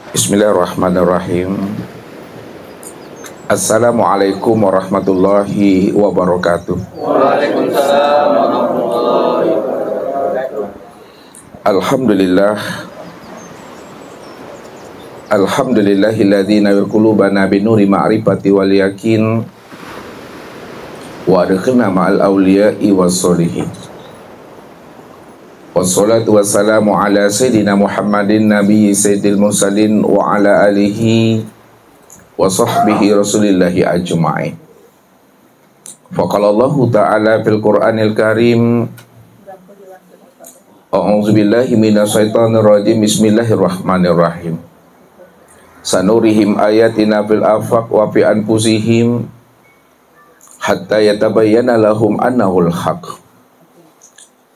Bismillahirrahmanirrahim. Assalamualaikum warahmatullahi wabarakatuh. Waalaikumsalam warahmatullahi wabarakatuh. Alhamdulillah. Alhamdulillahilladzi nawwir qulubana binuri ma'rifati wal yakin wa adkhilna ma'al awliya'i was solihin. Wassalatu wassalamu ala sayyidina Muhammadin nabiyyi sayyidil mursalin wa ala alihi wa sahbihi rasulillahi ajma'in. Faqala Allah ta'ala fil Qur'anil Karim, a'udzu billahi minasyaitonir rajim, bismillahirrahmanirrahim. Sanurihim ayatina fil afaq wa fi anfusihim hatta yatabayyana lahum annahul haqq.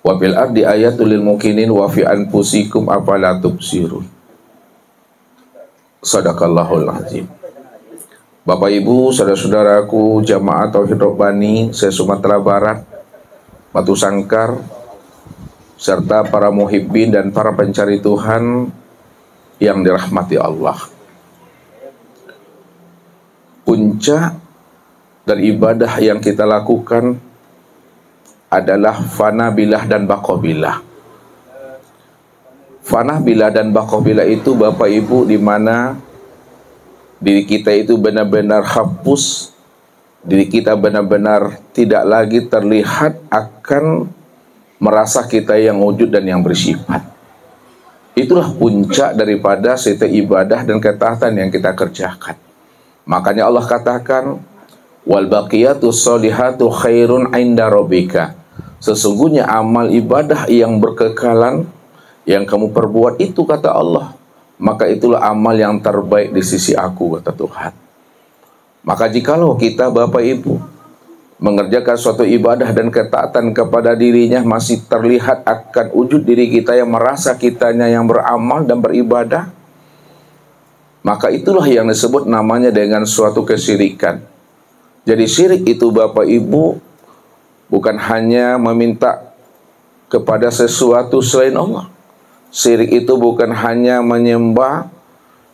Wa fil ardi ayatul lil mukminin wa fi anfusikum afala tubsirun. Shadaqallahul azim. Bapak Ibu, saudara-saudaraku jamaah Tauhid Rabbani se-Sumatera Barat, Batu Sangkar, serta para muhibbin dan para pencari Tuhan yang dirahmati Allah. Puncak dari ibadah yang kita lakukan adalah fana bilah dan baqabilah. Fana bilah dan baqabilah itu Bapak Ibu, di mana diri kita itu benar-benar hapus, diri kita benar-benar tidak lagi terlihat akan merasa kita yang wujud dan yang bersifat. Itulah puncak daripada setiap ibadah dan ketaatan yang kita kerjakan. Makanya Allah katakan, wal baqiyatus sholihatu khairun 'inda rabbika. Sesungguhnya amal ibadah yang berkekalan yang kamu perbuat itu, kata Allah, maka itulah amal yang terbaik di sisi aku, kata Tuhan. Maka jikalau kita Bapak Ibu mengerjakan suatu ibadah dan ketaatan kepada dirinya masih terlihat akan wujud diri kita yang merasa kitanya yang beramal dan beribadah, maka itulah yang disebut namanya dengan suatu kesyirikan. Jadi syirik itu Bapak Ibu bukan hanya meminta kepada sesuatu selain Allah. Syirik itu bukan hanya menyembah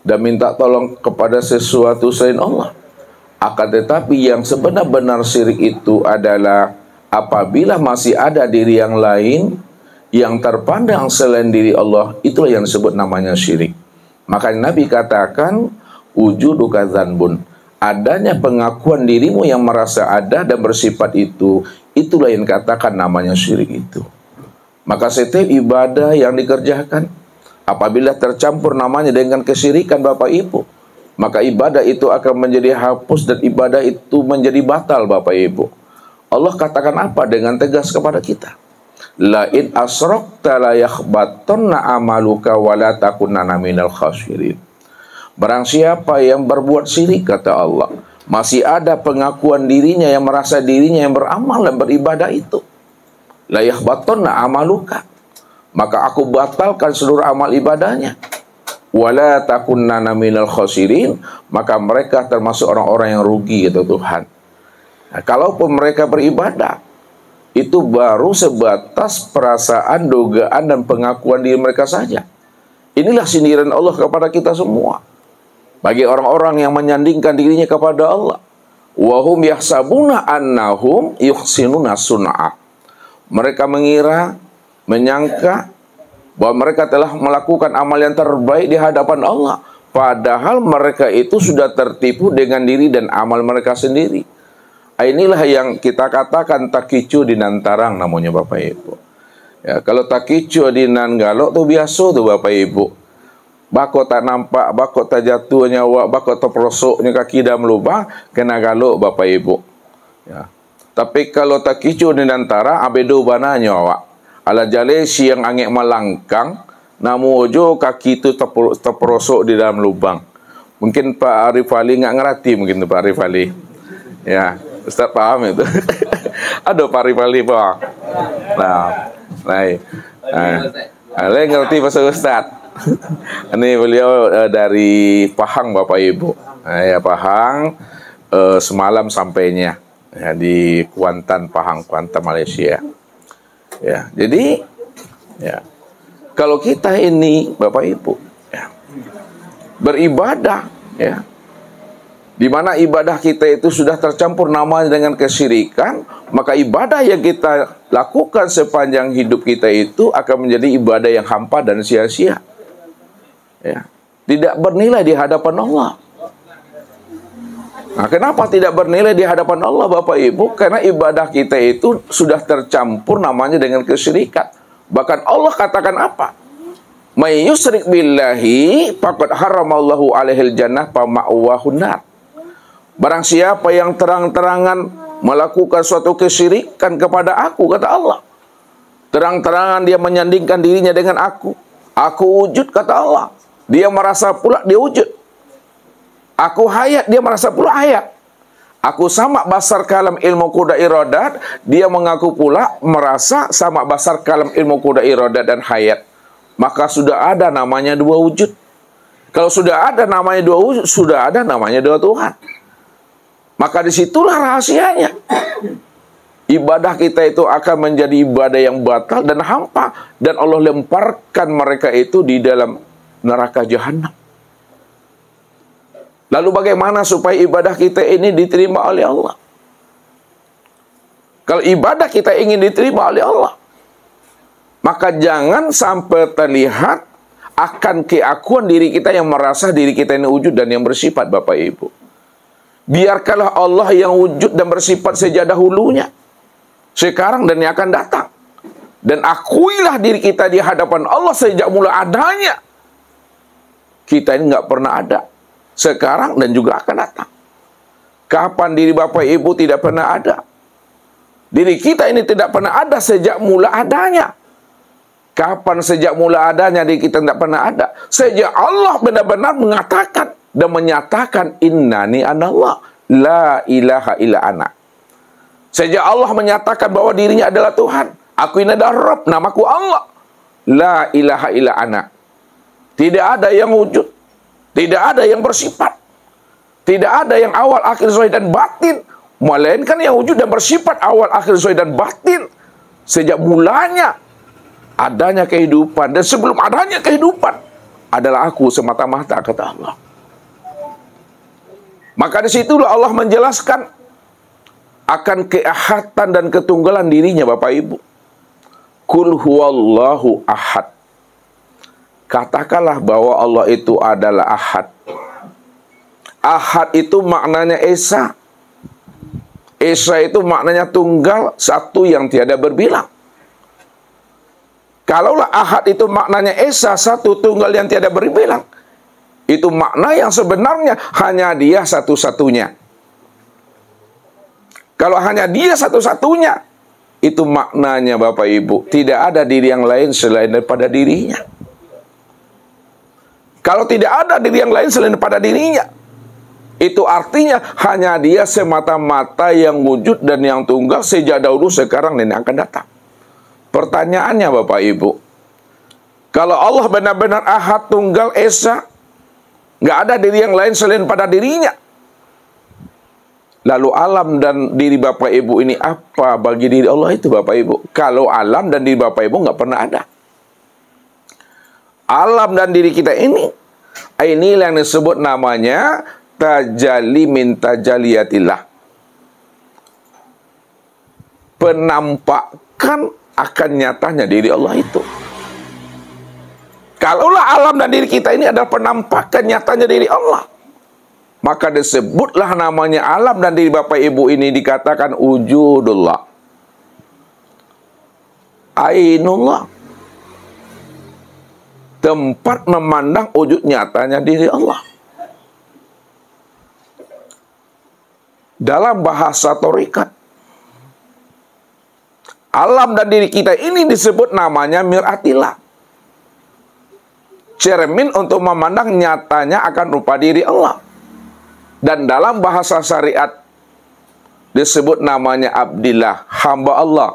dan minta tolong kepada sesuatu selain Allah. Akan tetapi yang sebenar-benar syirik itu adalah apabila masih ada diri yang lain yang terpandang selain diri Allah, itulah yang disebut namanya syirik. Makanya Nabi katakan, wujuduka dzanbun. Adanya pengakuan dirimu yang merasa ada dan bersifat itu, itulah yang katakan namanya syirik itu. Maka setiap ibadah yang dikerjakan apabila tercampur namanya dengan kesyirikan Bapak Ibu, maka ibadah itu akan menjadi hapus dan ibadah itu menjadi batal Bapak Ibu. Allah katakan apa dengan tegas kepada kita? La in asrakta la yakhbatanna amaluka wa la takunanna minal khasirin. Barang siapa yang berbuat syirik, kata Allah, masih ada pengakuan dirinya yang merasa dirinya yang beramal dan beribadah itu, la yakhbatanna amaluka, maka aku batalkan seluruh amal ibadahnya. Wala takunanna minal khasirin, maka mereka termasuk orang-orang yang rugi, kata Tuhan. Nah, kalaupun mereka beribadah, itu baru sebatas perasaan, dugaan, dan pengakuan diri mereka saja. Inilah sindiran Allah kepada kita semua. Bagi orang-orang yang menyandingkan dirinya kepada Allah, wahum yahsabuna annahum yuhsinuna sun'a. Mereka mengira, menyangka bahwa mereka telah melakukan amal yang terbaik di hadapan Allah, padahal mereka itu sudah tertipu dengan diri dan amal mereka sendiri. Inilah yang kita katakan takicu dinan tarang namanya Bapak Ibu. Ya, kalau takicu dinan galok tuh biasa tuh Bapak Ibu. Bako tak nampak, bako tak jatuh nyawa, bako tak perosoknya kaki dalam lubang, kena galuk Bapak Ibu. Ya. Tapi kalau tak kicu di antara, abedo bana nyawa. Ala jale siang angin malangkang, namu ojo kaki itu terperosok di dalam lubang. Mungkin Pak Arif Ali nggak ngerti, mungkin Pak Arif Ali. Ya, Ustaz paham itu. Ada Pak Arif Ali, Pak. Nah, ngerti bahasa Ustaz. Ini beliau dari Pahang Bapak Ibu. Nah, ya Pahang, semalam sampainya ya, di Kuantan, Pahang, Kuantan, Malaysia. Ya, jadi ya kalau kita ini Bapak Ibu, ya, beribadah, ya. Di mana ibadah kita itu sudah tercampur namanya dengan kesyirikan, maka ibadah yang kita lakukan sepanjang hidup kita itu akan menjadi ibadah yang hampa dan sia-sia. Ya. Tidak bernilai di hadapan Allah. Nah, kenapa tidak bernilai di hadapan Allah, Bapak Ibu? Karena ibadah kita itu sudah tercampur namanya dengan kesyirikan. Bahkan Allah katakan apa? May yusyrik billahi faqad haramallahu alaihil jannah fa ma'wahun nar. Barang siapa yang terang-terangan melakukan suatu kesyirikan kepada aku, kata Allah, terang-terangan dia menyandingkan dirinya dengan aku wujud, kata Allah, dia merasa pula dia wujud. Aku hayat, dia merasa pula hayat. Aku sama basar kalam ilmu kuda iradat, dia mengaku pula merasa sama basar kalam ilmu kuda iradat dan hayat. Maka sudah ada namanya dua wujud. Kalau sudah ada namanya dua wujud, sudah ada namanya dua Tuhan. Maka disitulah rahasianya. Ibadah kita itu akan menjadi ibadah yang batal dan hampa. Dan Allah lemparkan mereka itu di dalam neraka jahanam. Lalu bagaimana supaya ibadah kita ini diterima oleh Allah? Kalau ibadah kita ingin diterima oleh Allah, maka jangan sampai terlihat akan keakuan diri kita yang merasa diri kita ini wujud dan yang bersifat, Bapak Ibu. Biarkanlah Allah yang wujud dan bersifat sejak dahulunya, sekarang dan yang akan datang. Dan akuilah diri kita di hadapan Allah sejak mula adanya. Kita ini nggak pernah ada, sekarang dan juga akan datang. Kapan diri Bapak Ibu tidak pernah ada? Diri kita ini tidak pernah ada sejak mula adanya. Kapan sejak mula adanya diri kita tidak pernah ada? Sejak Allah benar-benar mengatakan dan menyatakan innani anallah la ilaha illa ana. Sejak Allah menyatakan bahwa dirinya adalah Tuhan, aku ini adalah Rabb, namaku Allah, la ilaha illa ana. Tidak ada yang wujud, tidak ada yang bersifat, tidak ada yang awal akhir zahir dan batin, melainkan yang wujud dan bersifat awal akhir zahir dan batin sejak mulanya adanya kehidupan, dan sebelum adanya kehidupan adalah aku semata-mata, kata Allah. Maka disitulah Allah menjelaskan akan keahatan dan ketunggalan dirinya, Bapak Ibu. Kul huwallahu ahad. Katakanlah bahwa Allah itu adalah ahad. Ahad itu maknanya esa. Esa itu maknanya tunggal, satu yang tiada berbilang. Kalaulah ahad itu maknanya esa, satu tunggal yang tiada berbilang, itu makna yang sebenarnya hanya dia satu-satunya. Kalau hanya dia satu-satunya, itu maknanya, Bapak Ibu, tidak ada diri yang lain selain daripada dirinya. Kalau tidak ada diri yang lain selain daripada dirinya, itu artinya hanya dia semata-mata yang wujud dan yang tunggal sejak dahulu, sekarang, dan yang akan datang. Pertanyaannya, Bapak Ibu, kalau Allah benar-benar ahad, tunggal, esa, nggak ada diri yang lain selain pada dirinya, lalu alam dan diri Bapak Ibu ini apa bagi diri Allah itu, Bapak Ibu? Kalau alam dan diri Bapak Ibu nggak pernah ada. Alam dan diri kita ini yang disebut namanya tajalli min tajaliyatillah. Penampakan akan nyatanya diri Allah itu. Kalaulah alam dan diri kita ini adalah penampakan nyatanya diri Allah, maka disebutlah namanya alam dan diri Bapak Ibu ini dikatakan wujudullah, ainullah, tempat memandang wujud nyatanya diri Allah. Dalam bahasa thariqat, alam dan diri kita ini disebut namanya mir'atillah, cermin untuk memandang nyatanya akan rupa diri Allah. Dan dalam bahasa syariat disebut namanya abdillah, hamba Allah,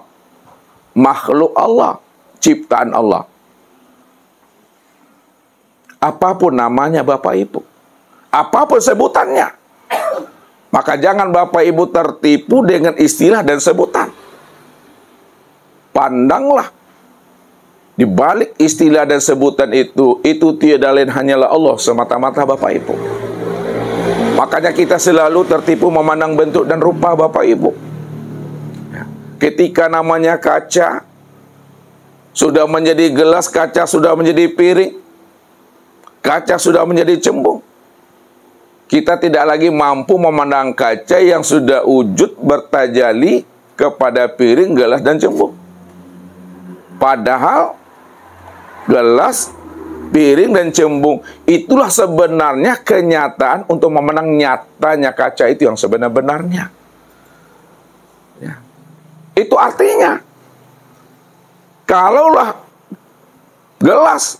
makhluk Allah, ciptaan Allah. Apapun namanya Bapak Ibu, apapun sebutannya, maka jangan Bapak Ibu tertipu dengan istilah dan sebutan. Pandanglah Di balik istilah dan sebutan itu tiada lain hanyalah Allah semata-mata Bapak Ibu. Makanya kita selalu tertipu memandang bentuk dan rupa Bapak Ibu. Ketika namanya kaca sudah menjadi gelas, kaca sudah menjadi piring, kaca sudah menjadi cembung, kita tidak lagi mampu memandang kaca yang sudah wujud bertajali kepada piring, gelas, dan cembung. Padahal gelas, piring, dan cembung itulah sebenarnya kenyataan untuk memandang nyatanya kaca itu yang sebenar-benarnya. Ya. Itu artinya, kalaulah gelas,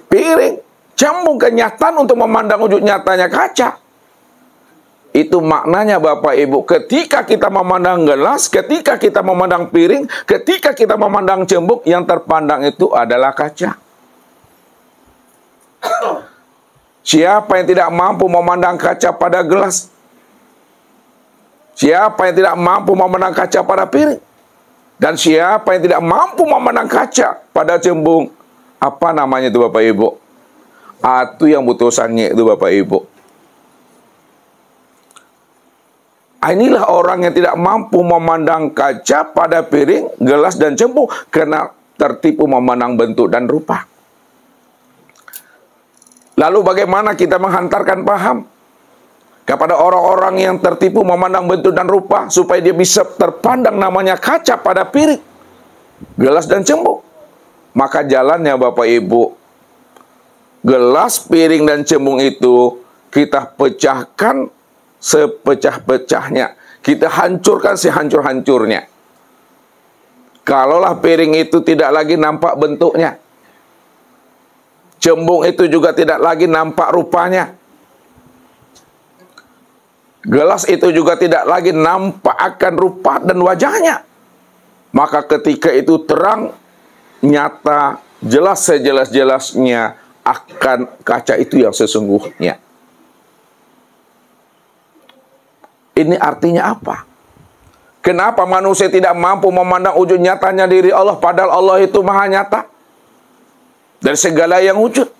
piring, cembung kenyataan untuk memandang wujud nyatanya kaca, itu maknanya Bapak Ibu, ketika kita memandang gelas, ketika kita memandang piring, ketika kita memandang cembung, yang terpandang itu adalah kaca. Siapa yang tidak mampu memandang kaca pada gelas? Siapa yang tidak mampu memandang kaca pada piring? Dan siapa yang tidak mampu memandang kaca pada cembung? Apa namanya itu Bapak Ibu? Itu yang butuh sange itu Bapak Ibu. Inilah orang yang tidak mampu memandang kaca pada piring, gelas, dan cembung karena tertipu memandang bentuk dan rupa. Lalu bagaimana kita menghantarkan paham kepada orang-orang yang tertipu memandang bentuk dan rupa supaya dia bisa terpandang namanya kaca pada piring, gelas, dan cembung? Maka jalannya Bapak Ibu, gelas, piring, dan cembung itu kita pecahkan sepecah-pecahnya, kita hancurkan sehancur-hancurnya. Kalaulah piring itu tidak lagi nampak bentuknya, cembung itu juga tidak lagi nampak rupanya, gelas itu juga tidak lagi nampak akan rupa dan wajahnya, maka ketika itu terang, nyata, jelas sejelas-jelasnya akan kaca itu yang sesungguhnya. Ini artinya apa? Kenapa manusia tidak mampu memandang wujud nyatanya diri Allah, padahal Allah itu maha nyata dari segala yang wujud?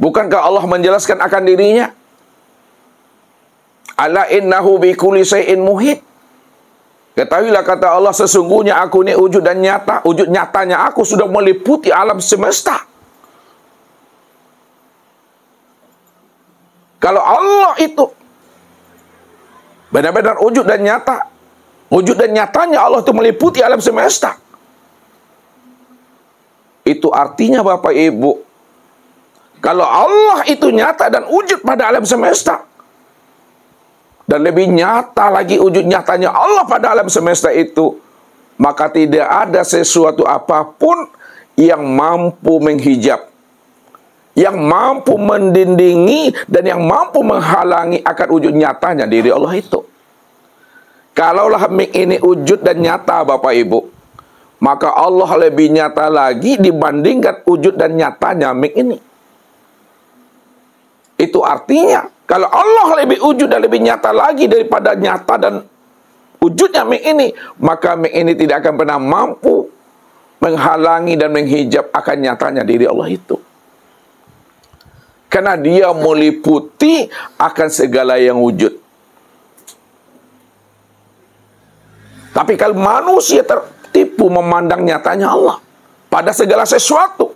Bukankah Allah menjelaskan akan dirinya? Ala innahu bi kulli syai'in muhit. Ketahuilah kata Allah, sesungguhnya aku ini wujud dan nyata, wujud nyatanya aku sudah meliputi alam semesta. Kalau Allah itu benar-benar wujud dan nyata, wujud dan nyatanya Allah itu meliputi alam semesta, itu artinya Bapak Ibu, kalau Allah itu nyata dan wujud pada alam semesta, dan lebih nyata lagi wujud nyatanya Allah pada alam semesta itu, maka tidak ada sesuatu apapun yang mampu menghijab, yang mampu mendindingi, dan yang mampu menghalangi akan wujud nyatanya diri Allah itu. Kalaulah mik ini wujud dan nyata Bapak Ibu, maka Allah lebih nyata lagi dibandingkan wujud dan nyatanya mik ini. Itu artinya, kalau Allah lebih wujud dan lebih nyata lagi daripada nyata dan wujudnya mik ini, maka mik ini tidak akan pernah mampu menghalangi dan menghijab akan nyatanya diri Allah itu. Karena dia meliputi akan segala yang wujud. Tapi kalau manusia tertipu memandang nyatanya Allah pada segala sesuatu,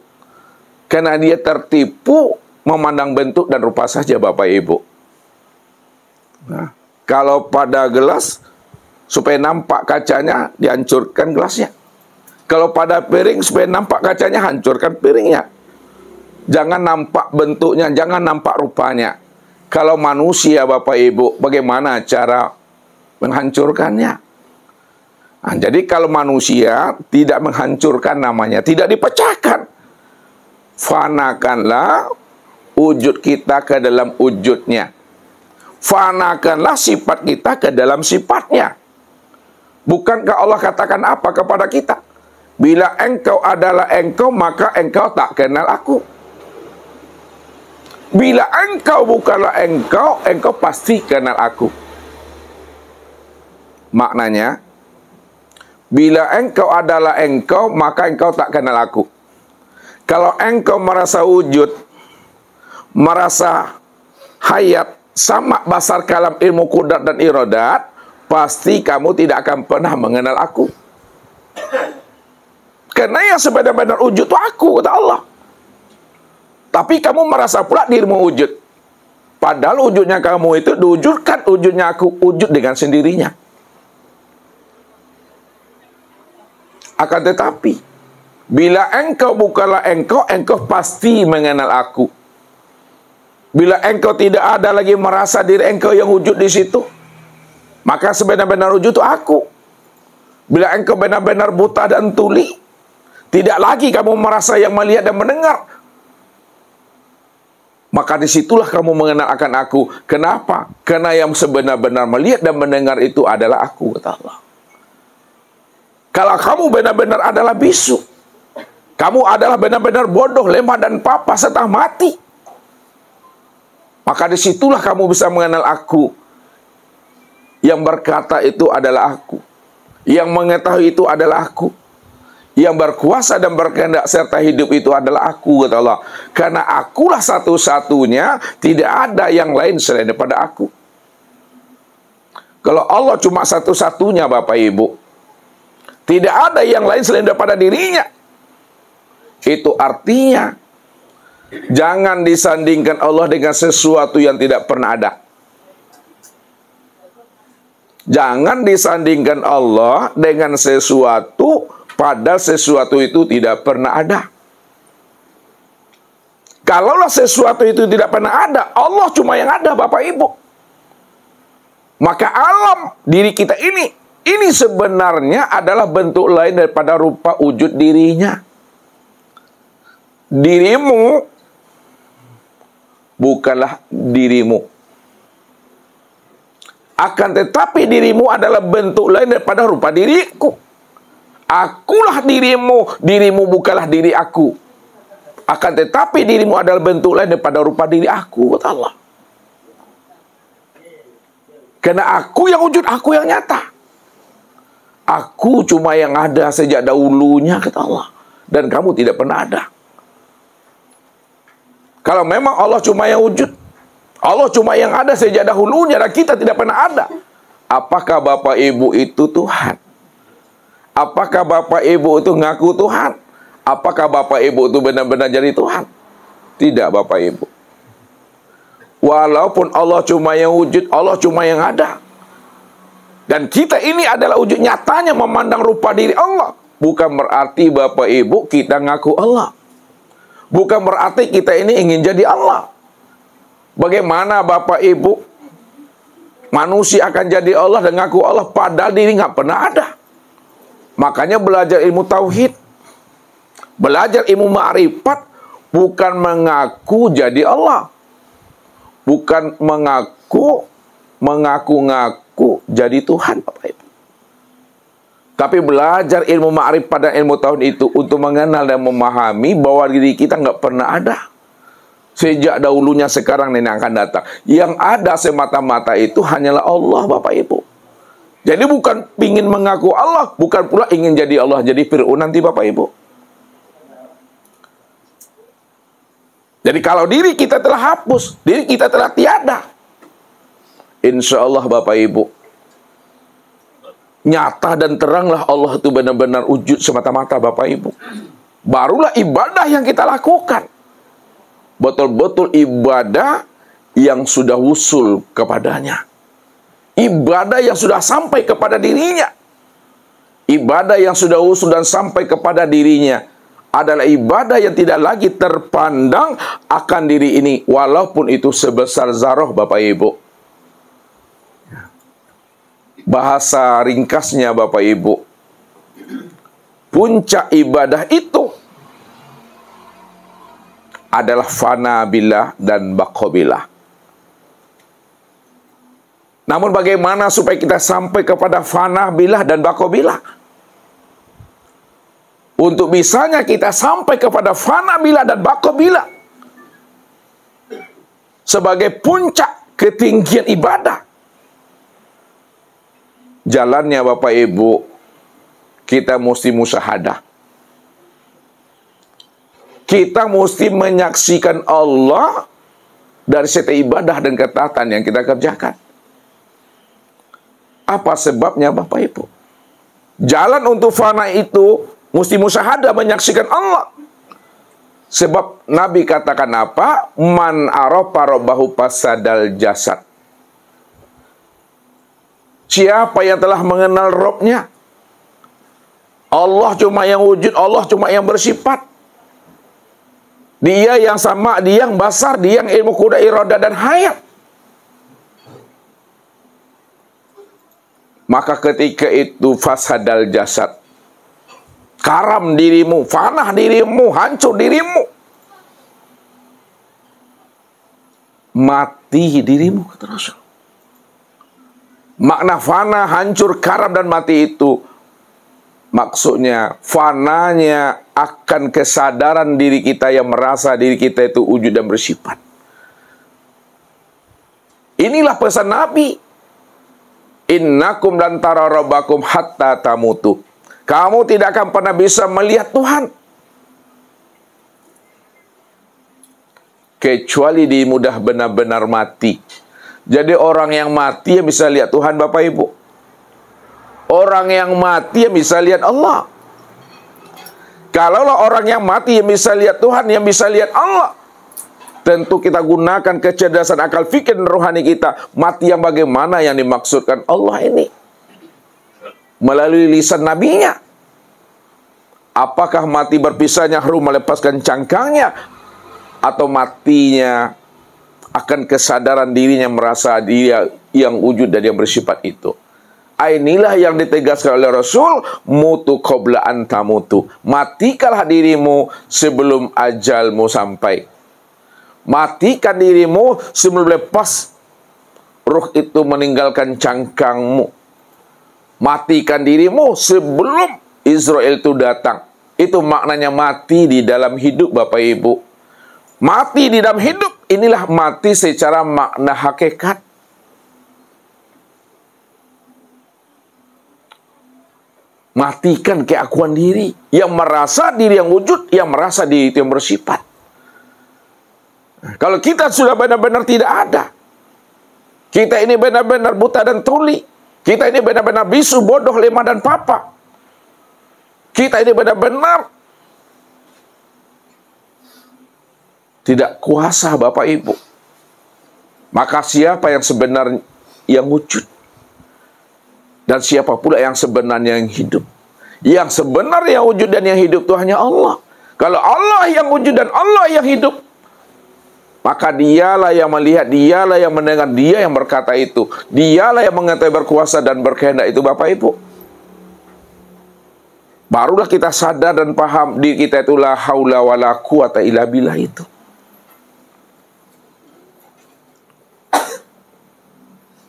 karena dia tertipu memandang bentuk dan rupa saja Bapak Ibu. Nah, kalau pada gelas, supaya nampak kacanya, dihancurkan gelasnya. Kalau pada piring, supaya nampak kacanya, hancurkan piringnya. Jangan nampak bentuknya, jangan nampak rupanya. Kalau manusia Bapak Ibu, bagaimana cara menghancurkannya? Nah, jadi kalau manusia tidak menghancurkan namanya, tidak dipecahkan, fanakanlah wujud kita ke dalam wujudnya, fanakanlah sifat kita ke dalam sifatnya. Bukankah Allah katakan apa kepada kita? Bila engkau adalah engkau, maka engkau tak kenal aku. Bila engkau bukanlah engkau, engkau pasti kenal aku. Maknanya, Bila engkau adalah engkau, maka engkau tak kenal aku. Kalau engkau merasa wujud, merasa hayat, sama basar kalam ilmu kudrat dan iradat, pasti kamu tidak akan pernah mengenal aku. Karena yang sebenar-benar wujud itu aku, kata Allah. Tapi kamu merasa pula dirimu wujud. Padahal wujudnya kamu itu diwujudkan, wujudnya aku wujud dengan sendirinya. Akan tetapi, bila engkau bukanlah engkau, engkau pasti mengenal aku. Bila engkau tidak ada lagi merasa diri engkau yang wujud di situ, maka sebenar-benar wujud itu aku. Bila engkau benar-benar buta dan tuli, tidak lagi kamu merasa yang melihat dan mendengar, maka disitulah kamu mengenal akan aku. Kenapa? Karena yang sebenar-benar melihat dan mendengar itu adalah aku, kata Allah. Kalau kamu benar-benar adalah bisu, kamu adalah benar-benar bodoh, lemah dan papa serta mati, maka disitulah kamu bisa mengenal aku. Yang berkata itu adalah aku, yang mengetahui itu adalah aku, yang berkuasa dan berkehendak serta hidup itu adalah aku, kata Allah. Karena akulah satu-satunya, tidak ada yang lain selain daripada aku. Kalau Allah cuma satu-satunya, Bapak Ibu, tidak ada yang lain selain daripada dirinya, itu artinya jangan disandingkan Allah dengan sesuatu yang tidak pernah ada. Jangan disandingkan Allah dengan sesuatu, padahal sesuatu itu tidak pernah ada. Kalaulah sesuatu itu tidak pernah ada, Allah cuma yang ada, Bapak Ibu, maka alam diri kita ini sebenarnya adalah bentuk lain daripada rupa wujud dirinya. Dirimu bukanlah dirimu. Akan tetapi dirimu adalah bentuk lain daripada rupa diriku. Akulah dirimu, dirimu bukanlah diri aku. Akan tetapi dirimu adalah bentuk lain daripada rupa diri aku, kata Allah. Karena aku yang wujud, aku yang nyata. Aku cuma yang ada sejak dahulunya, kata Allah. Dan kamu tidak pernah ada. Kalau memang Allah cuma yang wujud, Allah cuma yang ada sejak dahulunya, dan kita tidak pernah ada, apakah Bapak Ibu itu Tuhan? Apakah Bapak Ibu itu ngaku Tuhan? Apakah Bapak Ibu itu benar-benar jadi Tuhan? Tidak, Bapak Ibu. Walaupun Allah cuma yang wujud, Allah cuma yang ada, dan kita ini adalah wujud nyatanya memandang rupa diri Allah, bukan berarti Bapak Ibu kita ngaku Allah. Bukan berarti kita ini ingin jadi Allah. Bagaimana Bapak Ibu manusia akan jadi Allah dan ngaku Allah padahal diri nggak pernah ada? Makanya belajar ilmu tauhid, belajar ilmu ma'rifat, bukan mengaku jadi Allah, bukan mengaku-ngaku jadi Tuhan, Bapak Ibu. Tapi belajar ilmu ma'rifat dan ilmu tauhid itu untuk mengenal dan memahami bahwa diri kita nggak pernah ada sejak dahulunya, sekarang, dan yang akan datang. Yang ada semata-mata itu hanyalah Allah, Bapak Ibu. Jadi bukan ingin mengaku Allah, bukan pula ingin jadi Allah, jadi Fir'aun nanti, Bapak Ibu. Jadi kalau diri kita telah hapus, diri kita telah tiada, insya Allah Bapak Ibu, nyata dan teranglah Allah itu benar-benar wujud semata-mata, Bapak Ibu. Barulah ibadah yang kita lakukan betul-betul ibadah yang sudah wusul kepadanya, ibadah yang sudah sampai kepada dirinya. Ibadah yang sudah wusul dan sampai kepada dirinya adalah ibadah yang tidak lagi terpandang akan diri ini, walaupun itu sebesar zarah, Bapak Ibu. Bahasa ringkasnya, Bapak Ibu, puncak ibadah itu adalah fana billah dan baqa billah. Namun bagaimana supaya kita sampai kepada fana billah dan baqa billah? Untuk bisanya kita sampai kepada fana billah dan baqa billah sebagai puncak ketinggian ibadah, jalannya Bapak Ibu, kita mesti musyahadah. Kita mesti menyaksikan Allah dari setiap ibadah dan ketaatan yang kita kerjakan. Apa sebabnya Bapak Ibu? Jalan untuk fana itu mesti musyahadah, menyaksikan Allah. Sebab Nabi katakan apa? Man arafa rabbahu fasadal jasad. Siapa yang telah mengenal Robnya? Allah cuma yang wujud, Allah cuma yang bersifat. Dia yang sama, dia yang basar, dia yang ilmu kuda, iradah dan hayat. Maka ketika itu fasadal jasad, karam dirimu, fanah dirimu, hancur dirimu, mati dirimu, kata Rasul. Makna fana, hancur, karam dan mati itu maksudnya fananya akan kesadaran diri kita yang merasa diri kita itu wujud dan bersifat. Inilah pesan Nabi. Innakum lan tara rabbakum hatta tamutu. Kamu tidak akan pernah bisa melihat Tuhan kecuali di mudah benar-benar mati. Jadi orang yang mati yang bisa lihat Tuhan, Bapak Ibu. Orang yang mati yang bisa lihat Allah. Kalaulah orang yang mati yang bisa lihat Tuhan, yang bisa lihat Allah, tentu kita gunakan kecerdasan akal fikir dan rohani kita. Mati yang bagaimana yang dimaksudkan Allah ini? Melalui lisan nabinya. Apakah mati berpisahnya harus melepaskan cangkangnya? Atau matinya akan kesadaran dirinya merasa dia yang wujud dan yang bersifat itu? Inilah yang ditegaskan oleh Rasul, mutu qabla an tamutu. Matikanlah dirimu sebelum ajalmu sampai. Matikan dirimu sebelum lepas ruh itu meninggalkan cangkangmu. Matikan dirimu sebelum Israel itu datang. Itu maknanya mati di dalam hidup, Bapak Ibu. Mati di dalam hidup, inilah mati secara makna hakikat. Matikan keakuan diri, yang merasa diri yang wujud, yang merasa diri itu yang bersifat. Kalau kita sudah benar-benar tidak ada, kita ini benar-benar buta dan tuli, kita ini benar-benar bisu, bodoh, lemah dan papa, kita ini benar-benar tidak kuasa, Bapak Ibu. Maka siapa yang sebenarnya yang wujud? Dan siapa pula yang sebenarnya yang hidup? Yang sebenarnya wujud dan yang hidup itu hanya Allah. Kalau Allah yang wujud dan Allah yang hidup, maka dialah yang melihat, dialah yang mendengar, dia yang berkata itu, dialah yang mengetahui, berkuasa dan berkehendak itu, Bapak Ibu. Barulah kita sadar dan paham diri kita itu la haula wala quwata illa billah itu.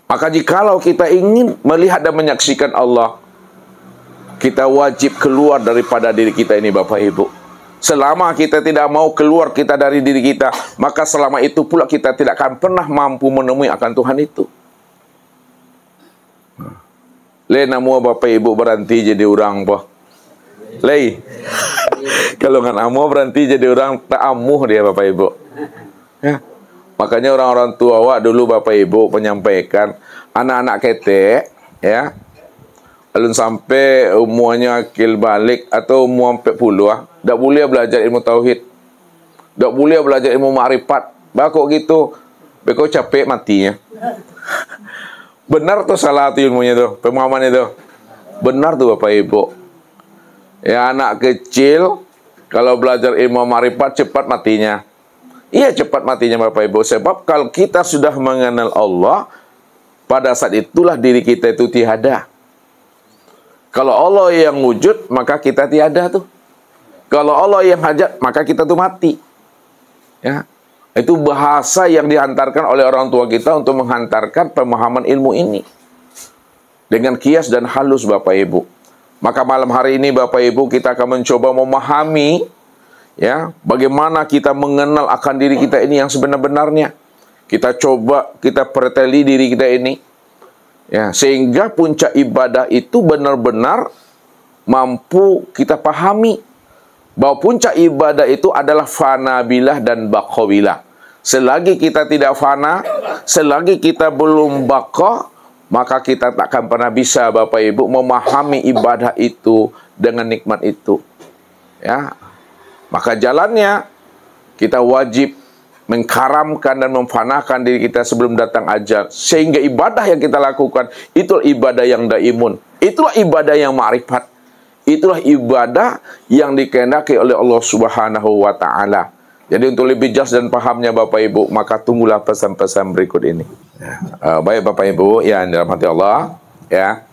Maka jikalau kita ingin melihat dan menyaksikan Allah, kita wajib keluar daripada diri kita ini, Bapak Ibu. Selama kita tidak mau keluar kita dari diri kita, maka selama itu pula kita tidak akan pernah mampu menemui akan Tuhan itu. Le namu Bapak Ibu berhenti jadi orang, boh. Le. Kalau nggak amu berhenti jadi orang, tak amuh dia, Bapak Ibu. Ya. Makanya orang-orang tua dulu, Bapak Ibu, menyampaikan anak-anak ketek, ya, alun sampai umurnya akil balik atau umur 40, tak boleh belajar ilmu tauhid, tak boleh belajar ilmu ma'rifat. Bakok gitu, beko capek matinya. Benar tuh salah tuh ilmunya tuh, pemahaman itu. Benar tuh Bapak Ibu. Ya, anak kecil kalau belajar ilmu ma'rifat cepat matinya. Iya, cepat matinya Bapak Ibu. Sebab kalau kita sudah mengenal Allah, pada saat itulah diri kita itu tiada. Kalau Allah yang wujud, maka kita tiada tuh. Kalau Allah yang hajat, maka kita tuh mati. Ya, itu bahasa yang dihantarkan oleh orang tua kita untuk menghantarkan pemahaman ilmu ini dengan kias dan halus, Bapak Ibu. Maka malam hari ini Bapak Ibu kita akan mencoba memahami, ya, bagaimana kita mengenal akan diri kita ini yang sebenar-benarnya. Kita coba kita perteli diri kita ini, ya, sehingga puncak ibadah itu benar-benar mampu kita pahami bahwa puncak ibadah itu adalah fanabilah dan baqawilah. Selagi kita tidak fana, selagi kita belum baqa, maka kita tak akan pernah bisa, Bapak Ibu, memahami ibadah itu dengan nikmat itu. Ya. Maka jalannya kita wajib mengkaramkan dan memfanakan diri kita sebelum datang ajal, sehingga ibadah yang kita lakukan itulah ibadah yang daimun, itulah ibadah yang ma'rifat, itulah ibadah yang dikehendaki oleh Allah Subhanahu wa ta'ala. Jadi untuk lebih jelas dan pahamnya Bapak Ibu, maka tunggulah pesan-pesan berikut ini. Baik Bapak Ibu yang dirahmati Allah, ya.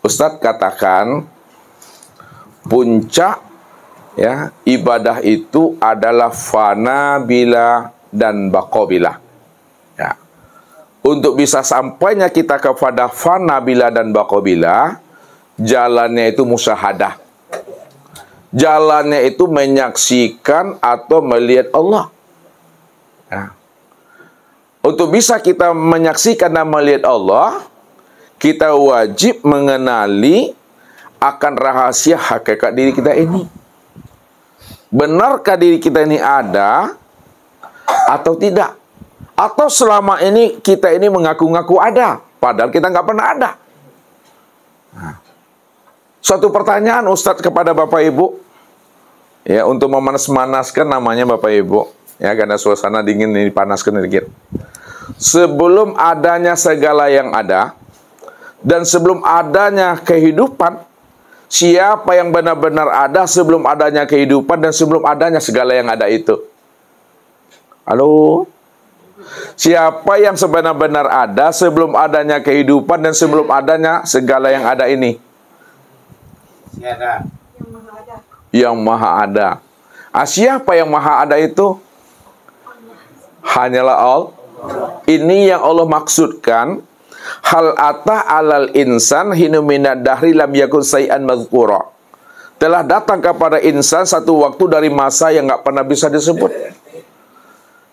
Ustadz katakan puncak, ya, ibadah itu adalah fana bila dan baqabilah. Ya. Untuk bisa sampainya kita kepada fana bila dan baqabilah, jalannya itu musyahadah. Jalannya itu menyaksikan atau melihat Allah. Ya. Untuk bisa kita menyaksikan dan melihat Allah, kita wajib mengenali akan rahasia hakikat diri kita ini. Benarkah diri kita ini ada atau tidak? Atau selama ini kita ini mengaku-ngaku ada, padahal kita nggak pernah ada. Nah, suatu pertanyaan Ustadz kepada Bapak Ibu, ya, untuk memanas-manaskan namanya Bapak Ibu, ya, karena suasana dingin ini dipanaskan sedikit. Sebelum adanya segala yang ada dan sebelum adanya kehidupan, siapa yang benar-benar ada sebelum adanya kehidupan dan sebelum adanya segala yang ada itu? Halo? Siapa yang sebenar-benar ada sebelum adanya kehidupan dan sebelum adanya segala yang ada ini? Siapa? Yang maha ada. Siapa yang maha ada itu? Hanyalah Allah. Ini yang Allah maksudkan. Hal ata alal insan hinu minad dahri lam yakun say'an mazkura. Telah datang kepada insan satu waktu dari masa yang nggak pernah bisa disebut.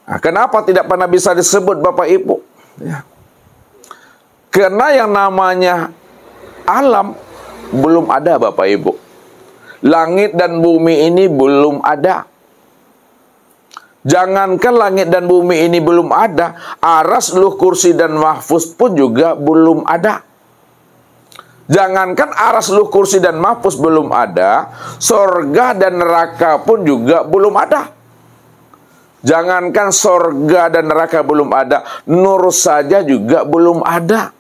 Nah, kenapa tidak pernah bisa disebut Bapak Ibu? Ya. Karena yang namanya alam belum ada Bapak Ibu. Langit dan bumi ini belum ada. Jangankan langit dan bumi ini belum ada, aras, luh, kursi, dan mahfuz pun juga belum ada. Jangankan aras, luh, kursi, dan mahfuz belum ada, sorga dan neraka pun juga belum ada. Jangankan sorga dan neraka belum ada, nur saja juga belum ada.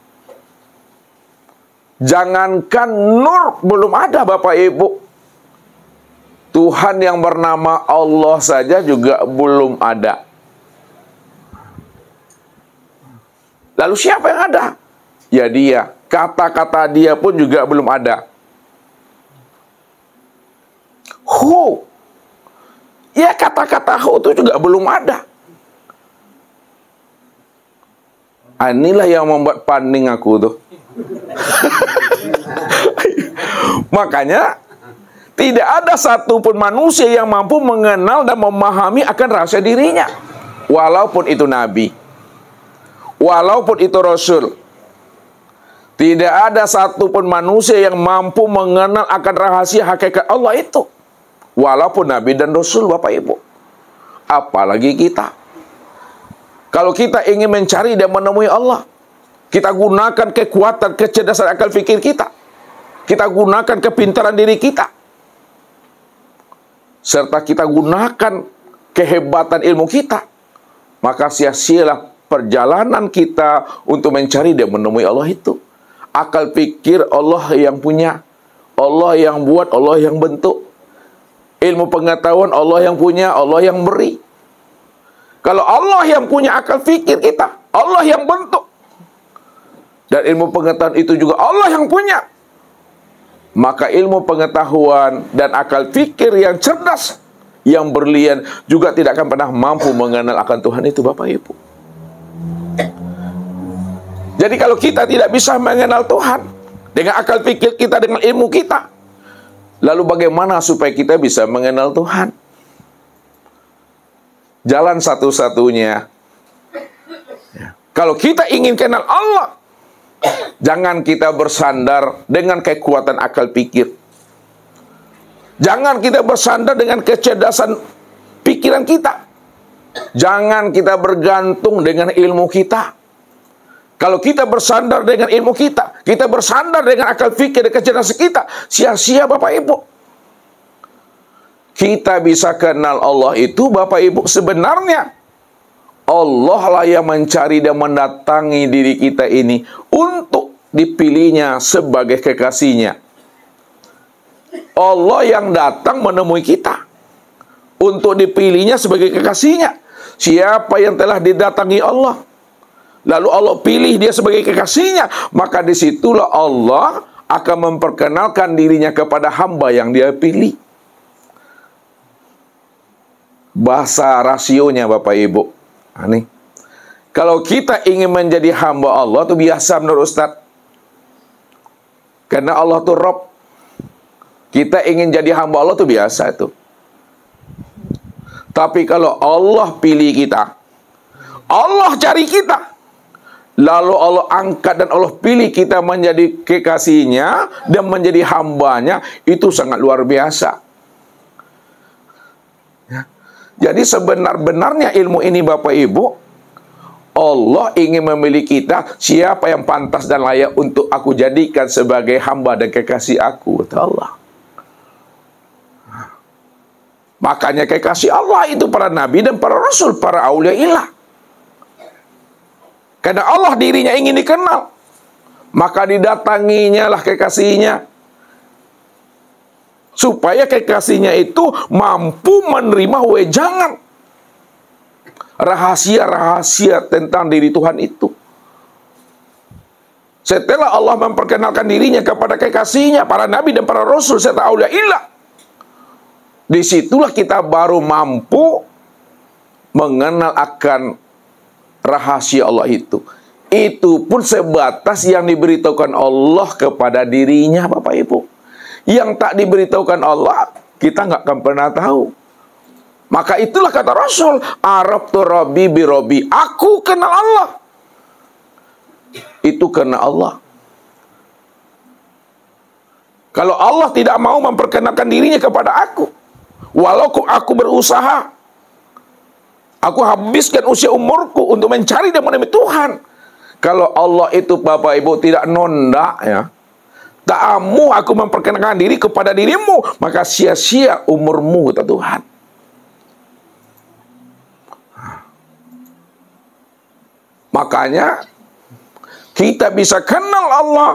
Jangankan nur belum ada Bapak Ibu, Tuhan yang bernama Allah saja juga belum ada. Lalu siapa yang ada? Ya dia. Kata-kata dia pun juga belum ada. Hu. Ya kata-kata hu itu juga belum ada. Inilah yang membuat paning aku tuh. Makanya tidak ada satupun manusia yang mampu mengenal dan memahami akan rahasia dirinya. Walaupun itu nabi, walaupun itu rasul, tidak ada satupun manusia yang mampu mengenal akan rahasia hakikat Allah itu. Walaupun nabi dan rasul Bapak Ibu. Apalagi kita. Kalau kita ingin mencari dan menemui Allah, kita gunakan kekuatan, kecerdasan akal fikir kita. Kita gunakan kepintaran diri kita. Serta kita gunakan kehebatan ilmu kita, maka sia-sialah perjalanan kita untuk mencari dan menemui Allah itu. Akal pikir Allah yang punya, Allah yang buat, Allah yang bentuk. Ilmu pengetahuan Allah yang punya, Allah yang beri. Kalau Allah yang punya akal pikir kita, Allah yang bentuk, dan ilmu pengetahuan itu juga Allah yang punya, maka ilmu pengetahuan dan akal fikir yang cerdas, yang berlian juga tidak akan pernah mampu mengenal akan Tuhan itu Bapak Ibu. Jadi kalau kita tidak bisa mengenal Tuhan dengan akal fikir kita, dengan ilmu kita, lalu bagaimana supaya kita bisa mengenal Tuhan? Jalan satu-satunya, kalau kita ingin kenal Allah, Jangan kita bersandar dengan kekuatan akal pikir. Jangan kita bersandar dengan kecerdasan pikiran kita. Jangan kita bergantung dengan ilmu kita. Kalau kita bersandar dengan ilmu kita, kita bersandar dengan akal fikir dan kecerdasan kita, sia-sia Bapak Ibu. Kita bisa kenal Allah itu Bapak Ibu, sebenarnya Allah lah yang mencari dan mendatangi diri kita ini untuk dipilihnya sebagai kekasihnya. Allah yang datang menemui kita untuk dipilihnya sebagai kekasihnya. Siapa yang telah didatangi Allah, lalu Allah pilih dia sebagai kekasihnya, maka disitulah Allah akan memperkenalkan dirinya kepada hamba yang dia pilih. Bahasa rasionya Bapak Ibu. Nih, kalau kita ingin menjadi hamba Allah itu biasa menurut Ustaz. Karena Allah itu Rabb. Kita ingin jadi hamba Allah itu biasa itu. Tapi kalau Allah pilih kita, Allah cari kita, lalu Allah angkat dan Allah pilih kita menjadi kekasihnya dan menjadi hambanya, itu sangat luar biasa. Ya. Jadi sebenar-benarnya ilmu ini Bapak Ibu, Allah ingin memilih kita, siapa yang pantas dan layak untuk aku jadikan sebagai hamba dan kekasih aku, kata Allah. Makanya kekasih Allah itu para nabi dan para rasul, para aulia ilah. Karena Allah dirinya ingin dikenal, maka didatanginya lah kekasihnya, supaya kekasihnya itu mampu menerima wejangan rahasia-rahasia tentang diri Tuhan itu. Setelah Allah memperkenalkan dirinya kepada kekasihnya, para nabi dan para rasul serta aulia ilah, disitulah kita baru mampu mengenal akan rahasia Allah itu. Itu pun sebatas yang diberitahukan Allah kepada dirinya Bapak Ibu. Yang tak diberitahukan Allah, kita nggak akan pernah tahu. Maka itulah kata Rasul, Arabtu Rabbi bi Rabbi. Aku kenal Allah. Itu karena Allah. Kalau Allah tidak mau memperkenalkan dirinya kepada aku, walaupun aku berusaha, aku habiskan usia umurku untuk mencari dan menemui Tuhan, kalau Allah itu Bapak Ibu tidak nonda, ya, tak amu aku memperkenalkan diri kepada dirimu, maka sia-sia umurmu, kata Tuhan. Makanya kita bisa kenal Allah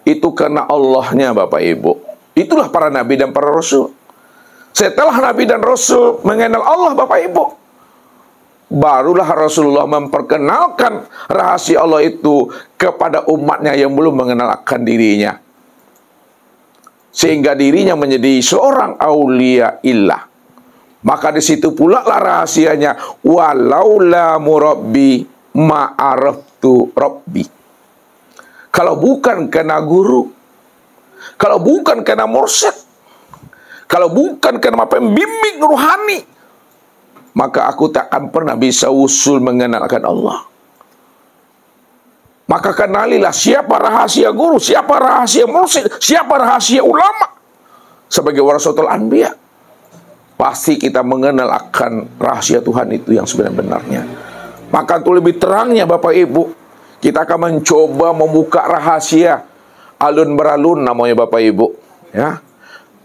itu karena Allahnya Bapak Ibu. Itulah para nabi dan para rasul. Setelah nabi dan rasul mengenal Allah Bapak Ibu, barulah Rasulullah memperkenalkan rahasia Allah itu kepada umatnya yang belum mengenalkan dirinya, sehingga dirinya menjadi seorang aulia illah. Maka di situ pula lah rahasianya, walaula murabbi ma'araftu rabbi. Kalau bukan karena guru, kalau bukan karena mursyid, kalau bukan karena pembimbing rohani, maka aku tak akan pernah bisa usul mengenalkan Allah. Maka kenalilah siapa rahasia guru, siapa rahasia mursyid, siapa rahasia ulama. Sebagai warasatul anbiya, pasti kita mengenal akan rahasia Tuhan itu yang sebenarnya. Maka untuk lebih terangnya Bapak Ibu, kita akan mencoba membuka rahasia alun beralun namanya Bapak Ibu, ya.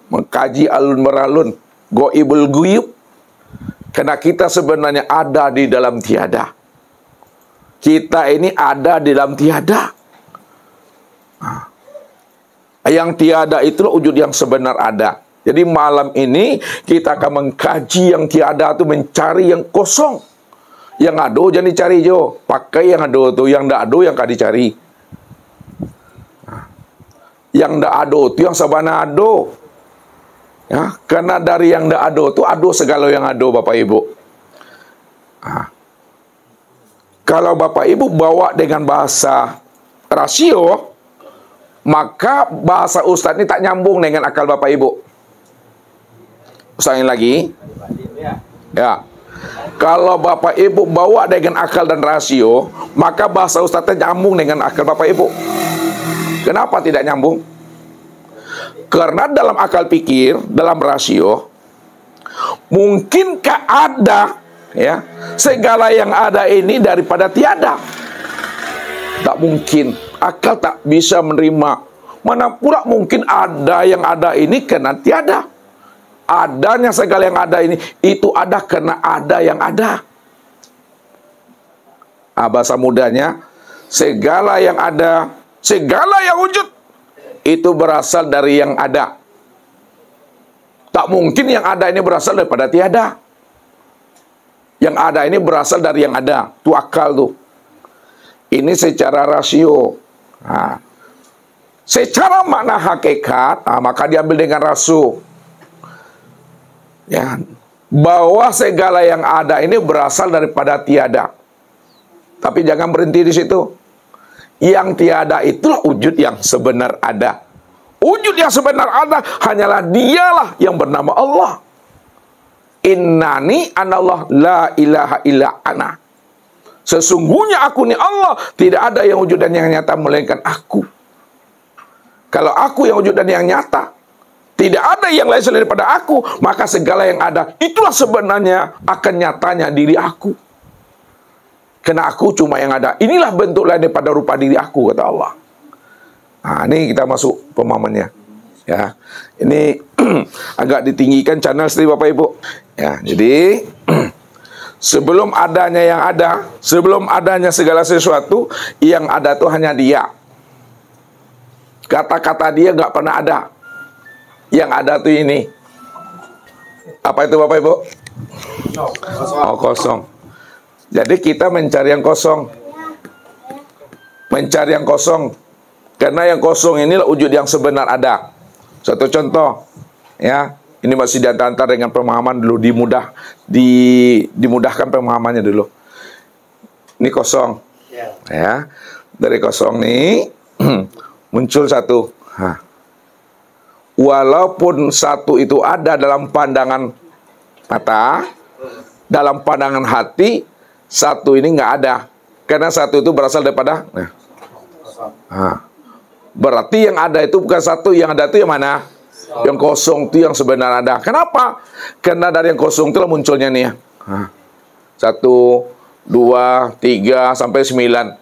Mengkaji alun beralun, goibul guyub. Karena kita sebenarnya ada di dalam tiada. Kita ini ada di dalam tiada. Yang tiada itulah wujud yang sebenar ada. Jadi malam ini kita akan mengkaji yang tiada itu, mencari yang kosong. Yang ada jangan dicari jo, pakai yang ada tuh, yang tidak ada yang kan dicari. Yang tidak ada itu yang sabana ada. Ya, karena dari yang tidak ada itu ada segala yang ada Bapak Ibu. Kalau Bapak Ibu bawa dengan bahasa rasio, maka bahasa Ustadz ini tak nyambung dengan akal Bapak Ibu. Usahanya lagi. Ya. Kalau Bapak Ibu bawa dengan akal dan rasio, maka bahasa Ustaznya nyambung dengan akal Bapak Ibu. Kenapa tidak nyambung? Karena dalam akal pikir, dalam rasio, mungkinkah ada, ya, segala yang ada ini daripada tiada? Tak mungkin. Akal tak bisa menerima. Mana pula mungkin ada yang ada ini karena tiada. Adanya segala yang ada ini, itu ada karena ada yang ada. Bahasa mudanya, segala yang ada, segala yang wujud, itu berasal dari yang ada. Tak mungkin yang ada ini berasal daripada tiada. Yang ada ini berasal dari yang ada. Itu akal tuh. Ini secara rasio. Nah, secara makna hakikat, maka diambil dengan rasu. Ya, bahwa segala yang ada ini berasal daripada tiada. Tapi jangan berhenti di situ. Yang tiada itulah wujud yang sebenar ada. Wujud yang sebenar ada hanyalah dialah yang bernama Allah. Innani anallah la ilaha illa ana. Sesungguhnya aku ni Allah, tidak ada yang wujud dan yang nyata melainkan aku. Kalau aku yang wujud dan yang nyata, tidak ada yang lain selain daripada aku, maka segala yang ada itulah sebenarnya akan nyatanya diri aku. Karena aku cuma yang ada. Inilah bentuk lain daripada rupa diri aku, kata Allah. Nah, ini kita masuk pemahamannya. Ya, ini agak ditinggikan channel sendiri Bapak Ibu. Ya, jadi sebelum adanya yang ada, sebelum adanya segala sesuatu, yang ada itu hanya dia. Kata-kata dia nggak pernah ada. Yang ada tuh ini. Apa itu Bapak Ibu? Oh, kosong. Jadi kita mencari yang kosong. Mencari yang kosong. Karena yang kosong inilah wujud yang sebenar ada. Satu contoh, ya, ini masih diantar dengan pemahaman dulu, dimudahkan pemahamannya dulu. Ini kosong, ya, dari kosong nih muncul satu. Walaupun satu itu ada dalam pandangan mata, dalam pandangan hati, satu ini nggak ada. Karena satu itu berasal daripada berarti yang ada itu bukan satu, yang ada itu yang mana? Yang kosong itu yang sebenarnya ada. Kenapa? Karena dari yang kosong itulah munculnya nih ya. 1, 2, 3 sampai 9.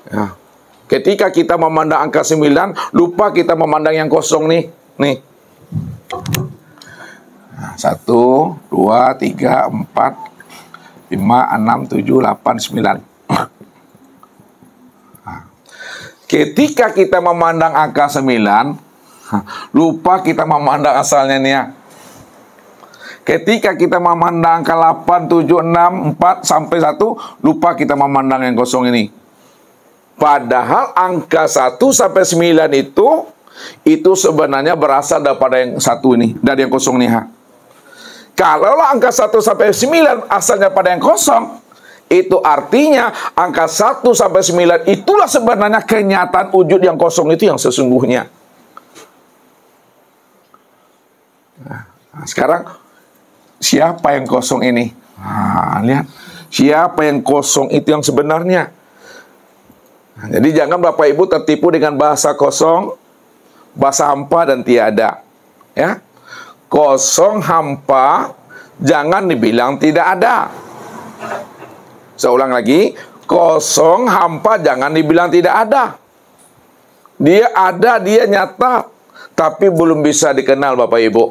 Ya. Ketika kita memandang angka 9, lupa kita memandang yang kosong nih. Nih. 1, 2, 3, 4, 5, 6, 7, 8, 9. Ketika kita memandang angka 9, lupa kita memandang asalnya nih ya. Ketika kita memandang angka 8, 7, 6, 4 sampai 1, lupa kita memandang yang kosong ini. Padahal angka 1 sampai 9 itu sebenarnya berasal daripada yang satu ini, dari yang kosong nih. Kalaulah angka 1 sampai 9 asalnya pada yang kosong, itu artinya angka 1 sampai 9 itulah sebenarnya kenyataan wujud yang kosong itu yang sesungguhnya. Nah, sekarang siapa yang kosong ini? Lihat, siapa yang kosong itu yang sebenarnya. Jadi jangan Bapak Ibu tertipu dengan bahasa kosong, bahasa hampa dan tiada. Ya, kosong hampa jangan dibilang tidak ada. Saya ulang lagi, kosong hampa jangan dibilang tidak ada. Dia ada, dia nyata, tapi belum bisa dikenal Bapak Ibu.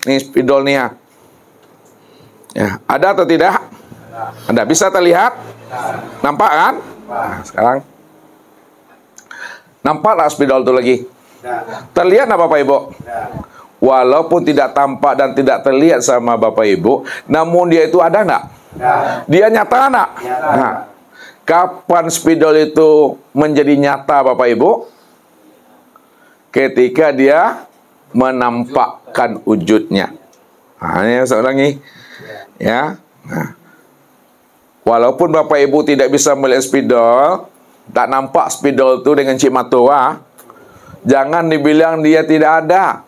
Ini spidol nih ya. Ya, ada atau tidak? Ada. Bisa terlihat? Nampak kan? Nah, sekarang nampak tak spidol itu lagi? Terlihat nggak Bapak Ibu? Walaupun tidak tampak dan tidak terlihat sama Bapak Ibu, namun dia itu ada nggak? Dia nyata nggak? Nah, kapan spidol itu menjadi nyata Bapak Ibu? Ketika dia menampakkan wujudnya. Nah, ini seorang ini, ya. Nah, walaupun Bapak Ibu tidak bisa melihat spidol, tak nampak spidol itu dengan cik mata, jangan dibilang dia tidak ada.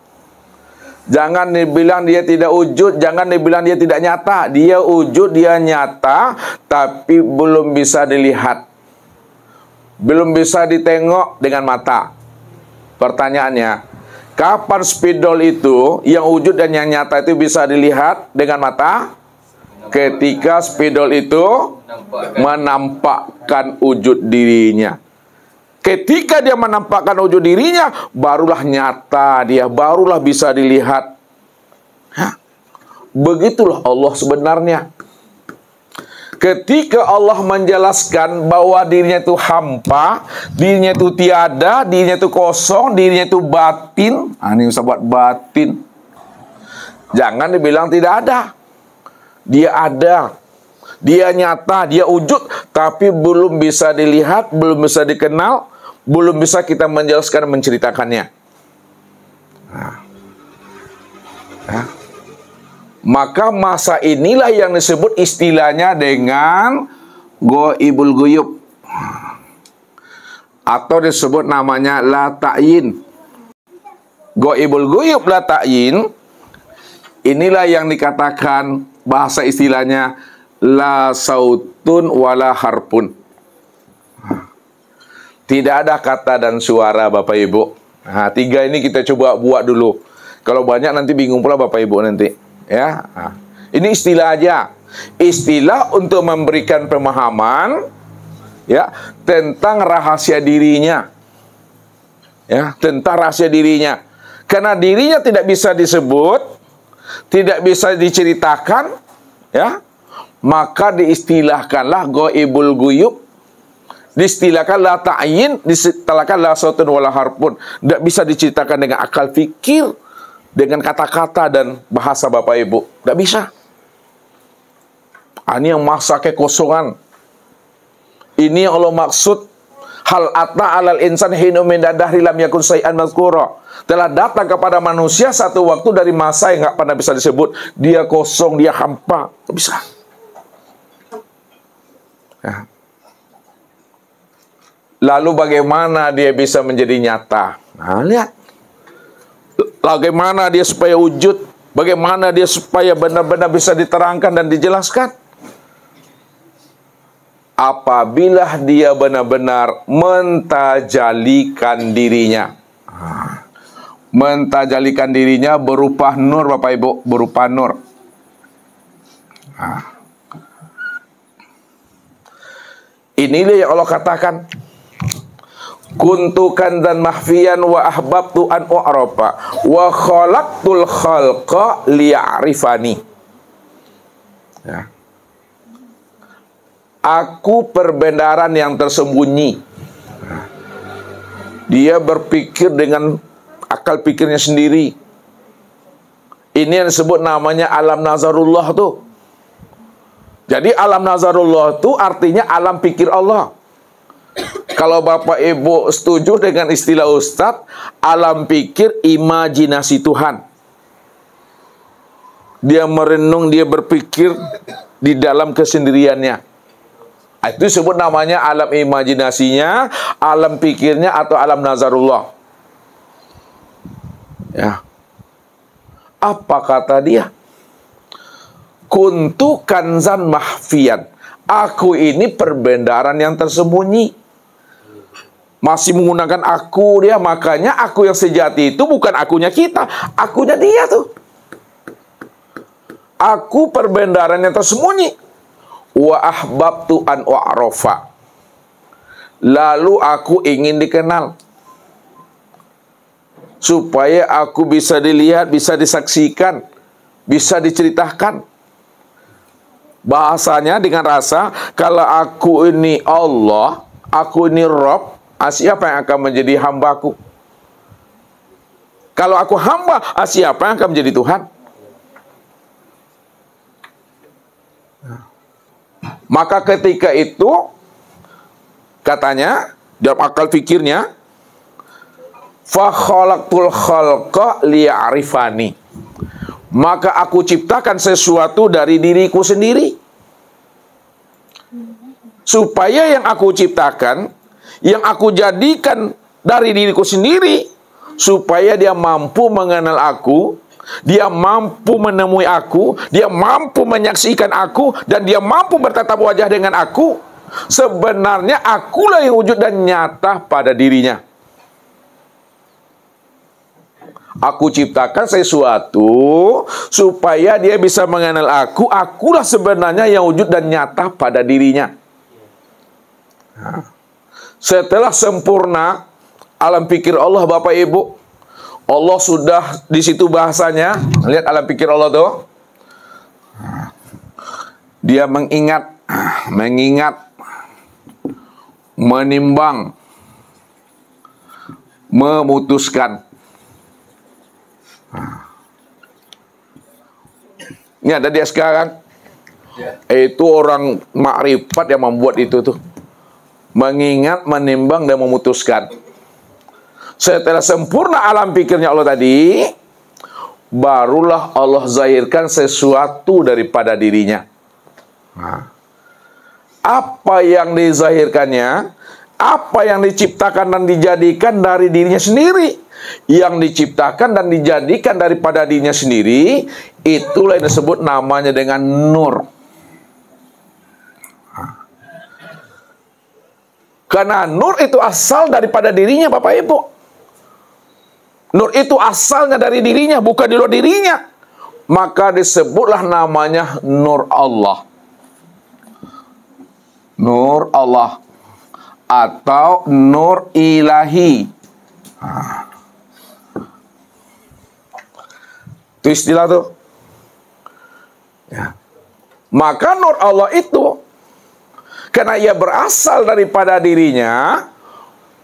Jangan dibilang dia tidak wujud, jangan dibilang dia tidak nyata. Dia wujud, dia nyata, tapi belum bisa dilihat. Belum bisa ditengok dengan mata. Pertanyaannya, kapan spidol itu yang wujud dan yang nyata itu bisa dilihat dengan mata? Ketika spidol itu menampakkan wujud dirinya. Ketika dia menampakkan wujud dirinya, barulah nyata dia, barulah bisa dilihat. Begitulah Allah sebenarnya. Ketika Allah menjelaskan bahwa dirinya itu hampa, dirinya itu tiada, dirinya itu kosong, dirinya itu batin. Ini sahabat batin. Jangan dibilang tidak ada. Dia ada. Dia nyata, dia wujud, tapi belum bisa dilihat, belum bisa dikenal, belum bisa kita menjelaskan, menceritakannya. Maka masa inilah yang disebut istilahnya dengan ghaibul ghuyub, atau disebut namanya la ta'yin. Ghaibul ghuyub la ta'yin, inilah yang dikatakan bahasa istilahnya la sautun wala harpun. Tidak ada kata dan suara Bapak Ibu. Nah, 3 ini kita coba buat dulu. Kalau banyak nanti bingung pula Bapak Ibu nanti. Ya, ini istilah aja. Istilah untuk memberikan pemahaman, ya, tentang rahasia dirinya. Ya, tentang rahasia dirinya. Karena dirinya tidak bisa disebut, tidak bisa diceritakan, ya, maka diistilahkanlah ghaibul ghuyub. Diistilahkan la ta'yin, diistilahkan la sautun wala harpun. Tidak bisa diceritakan dengan akal fikir, dengan kata-kata dan bahasa Bapak Ibu. Tidak bisa. Ini yang masa kekosongan. Ini yang Allah maksud. Hal atta alal insan hinu min dahri lam yakun syai'an mazkura. Telah datang kepada manusia satu waktu dari masa yang tidak pernah bisa disebut. Dia kosong, dia hampa. Tidak bisa. Ya. Lalu bagaimana dia bisa menjadi nyata? Nah, lihat. Bagaimana dia supaya wujud? Bagaimana dia supaya benar-benar bisa diterangkan dan dijelaskan? Apabila dia benar-benar mentajalikan dirinya. Mentajalikan dirinya berupa nur Bapak Ibu, berupa nur. Inilah yang Allah katakan, kuntu kanzan mahfiyan wa ahbabtu an u'rafa wa khalaqtul khalqa liya'rifani. Ya. Aku perbendaharaan yang tersembunyi. Dia berpikir dengan akal pikirnya sendiri. Ini yang disebut namanya alam nazarullah tuh. Jadi alam nazarullah itu artinya alam pikir Allah. Kalau Bapak Ibu setuju dengan istilah Ustadz, alam pikir imajinasi Tuhan. Dia merenung, dia berpikir di dalam kesendiriannya. Itu disebut namanya alam imajinasinya, alam pikirnya, atau alam nazarullah. Ya. Apa kata dia? Kuntu kanzan mahfiyan. Aku ini perbendaharaan yang tersembunyi. Masih menggunakan aku dia, makanya aku yang sejati itu bukan akunya kita, akunya dia tuh. Aku perbendaharaan yang tersembunyi. Wa ahbabtu an u'rafa. Lalu aku ingin dikenal. Supaya aku bisa dilihat, bisa disaksikan, bisa diceritakan. Bahasanya dengan rasa, kalau aku ini Allah, aku ini Rabb, siapa yang akan menjadi hambaku? Kalau aku hamba, siapa yang akan menjadi Tuhan? Maka ketika itu, katanya, dalam akal fikirnya, fa khalaqtul khalqa liya'rifani. Maka aku ciptakan sesuatu dari diriku sendiri. Supaya yang aku ciptakan, yang aku jadikan dari diriku sendiri, supaya dia mampu mengenal aku, dia mampu menemui aku, dia mampu menyaksikan aku, dan dia mampu bertatap wajah dengan aku, sebenarnya akulah yang wujud dan nyata pada dirinya. Aku ciptakan sesuatu supaya dia bisa mengenal aku, akulah sebenarnya yang wujud dan nyata pada dirinya. Setelah sempurna alam pikir Allah, Bapak Ibu, Allah sudah di situ bahasanya. Lihat alam pikir Allah tuh. Dia mengingat, menimbang, memutuskan. Ini ada dia sekarang. Itu orang makrifat yang membuat itu tuh. Mengingat, menimbang, dan memutuskan. Setelah sempurna alam pikirnya Allah tadi, barulah Allah zahirkan sesuatu daripada dirinya. Apa yang dizahirkannya, apa yang diciptakan dan dijadikan dari dirinya sendiri. Yang diciptakan dan dijadikan daripada dirinya sendiri, itulah yang disebut namanya dengan nur. Karena nur itu asal daripada dirinya, Bapak Ibu. Nur itu asalnya dari dirinya, bukan di luar dirinya. Maka disebutlah namanya Nur Allah. Nur Allah. Atau Nur Ilahi. Itu istilah tuh. Ya. Maka Nur Allah itu, karena ia berasal daripada dirinya,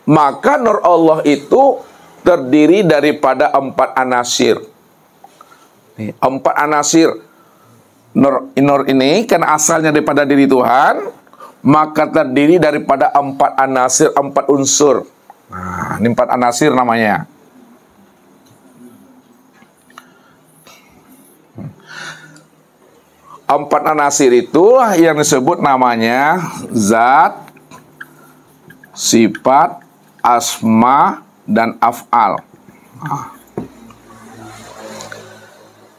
maka Nur Allah itu terdiri daripada 4 anasir. 4 anasir. Nur ini karena asalnya daripada diri Tuhan, maka terdiri daripada 4 anasir, 4 unsur. Nah, ini 4 anasir namanya. Empat anasir itulah yang disebut namanya zat, sifat, asma, dan af'al.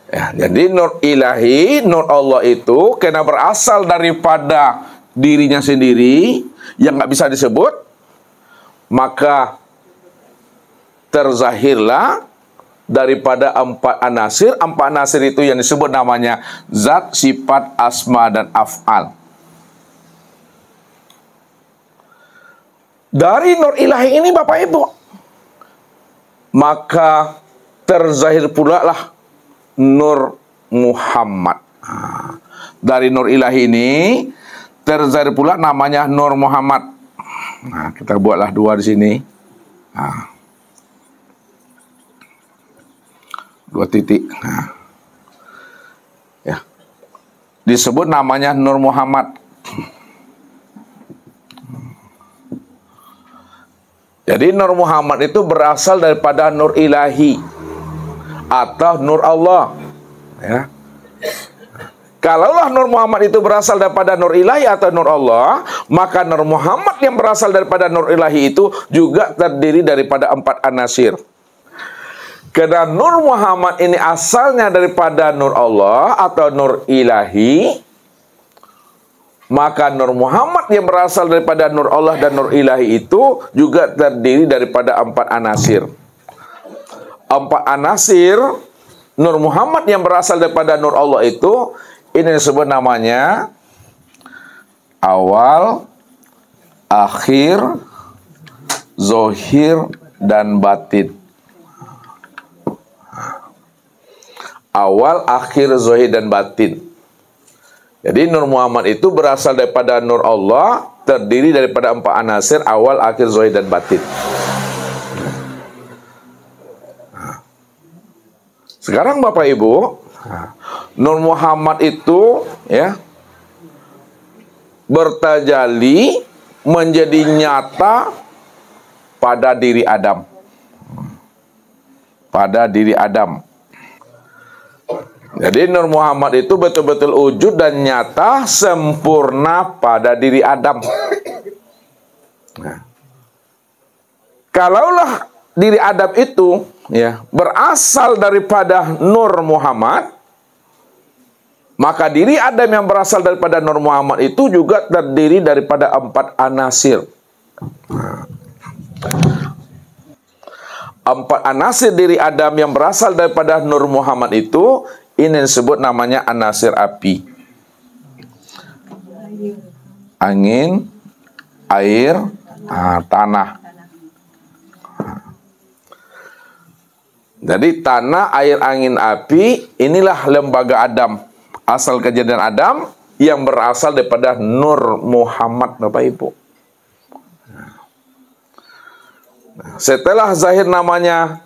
Ya, jadi nur ilahi, nur Allah itu karena berasal daripada dirinya sendiri yang nggak bisa disebut, maka terzahirlah daripada 4 anasir. 4 anasir itu yang disebut namanya zat, sifat, asma, dan af'al. Dari nur ilahi ini, Bapak Ibu, maka terzahir pula lah Nur Muhammad. Dari nur ilahi ini terzahir pula namanya Nur Muhammad. Nah, kita buatlah 2 di sini. 2 titik. Nah. Ya. Disebut namanya Nur Muhammad. Jadi Nur Muhammad itu berasal daripada Nur Ilahi atau Nur Allah. Ya. Kalaulah Nur Muhammad itu berasal daripada Nur Ilahi atau Nur Allah, maka Nur Muhammad yang berasal daripada Nur Ilahi itu juga terdiri daripada 4 anasir. Karena Nur Muhammad ini asalnya daripada Nur Allah atau Nur Ilahi, maka Nur Muhammad yang berasal daripada Nur Allah dan Nur Ilahi itu juga terdiri daripada 4 anasir. 4 anasir Nur Muhammad yang berasal daripada Nur Allah itu, ini disebut namanya awal, akhir, zohir, dan batin. Awal, akhir, zohir, dan batin. Jadi Nur Muhammad itu berasal daripada Nur Allah, terdiri daripada 4 anasir, awal, akhir, zohir, dan batin. Sekarang Bapak Ibu, Nur Muhammad itu ya bertajalli menjadi nyata pada diri Adam. Pada diri Adam. Jadi Nur Muhammad itu betul-betul wujud dan nyata sempurna pada diri Adam. Nah, kalaulah diri Adam itu ya, berasal daripada Nur Muhammad, maka diri Adam yang berasal daripada Nur Muhammad itu juga terdiri daripada 4 anasir. 4 anasir diri Adam yang berasal daripada Nur Muhammad itu, ini disebut namanya anasir api. Angin, air, tanah. Jadi tanah, air, angin, api, inilah lembaga Adam. Asal kejadian Adam yang berasal daripada Nur Muhammad, Bapak Ibu. Setelah zahir namanya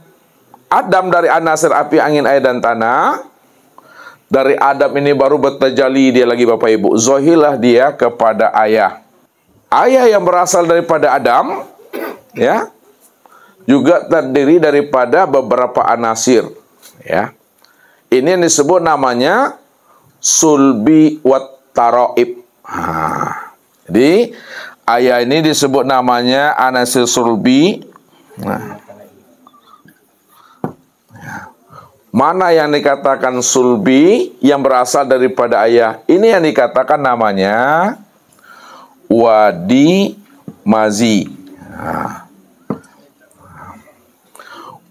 Adam dari anasir api, angin, air, dan tanah, dari Adam ini baru bertajalli dia lagi, Bapak Ibu. Zohilah dia kepada ayah. Ayah yang berasal daripada Adam, ya, juga terdiri daripada beberapa anasir, ya. Ini yang disebut namanya sulbi wat taraib. Jadi ayah ini disebut namanya anasir sulbi. Mana yang dikatakan sulbi yang berasal daripada ayah? Ini yang dikatakan namanya wadi mazi.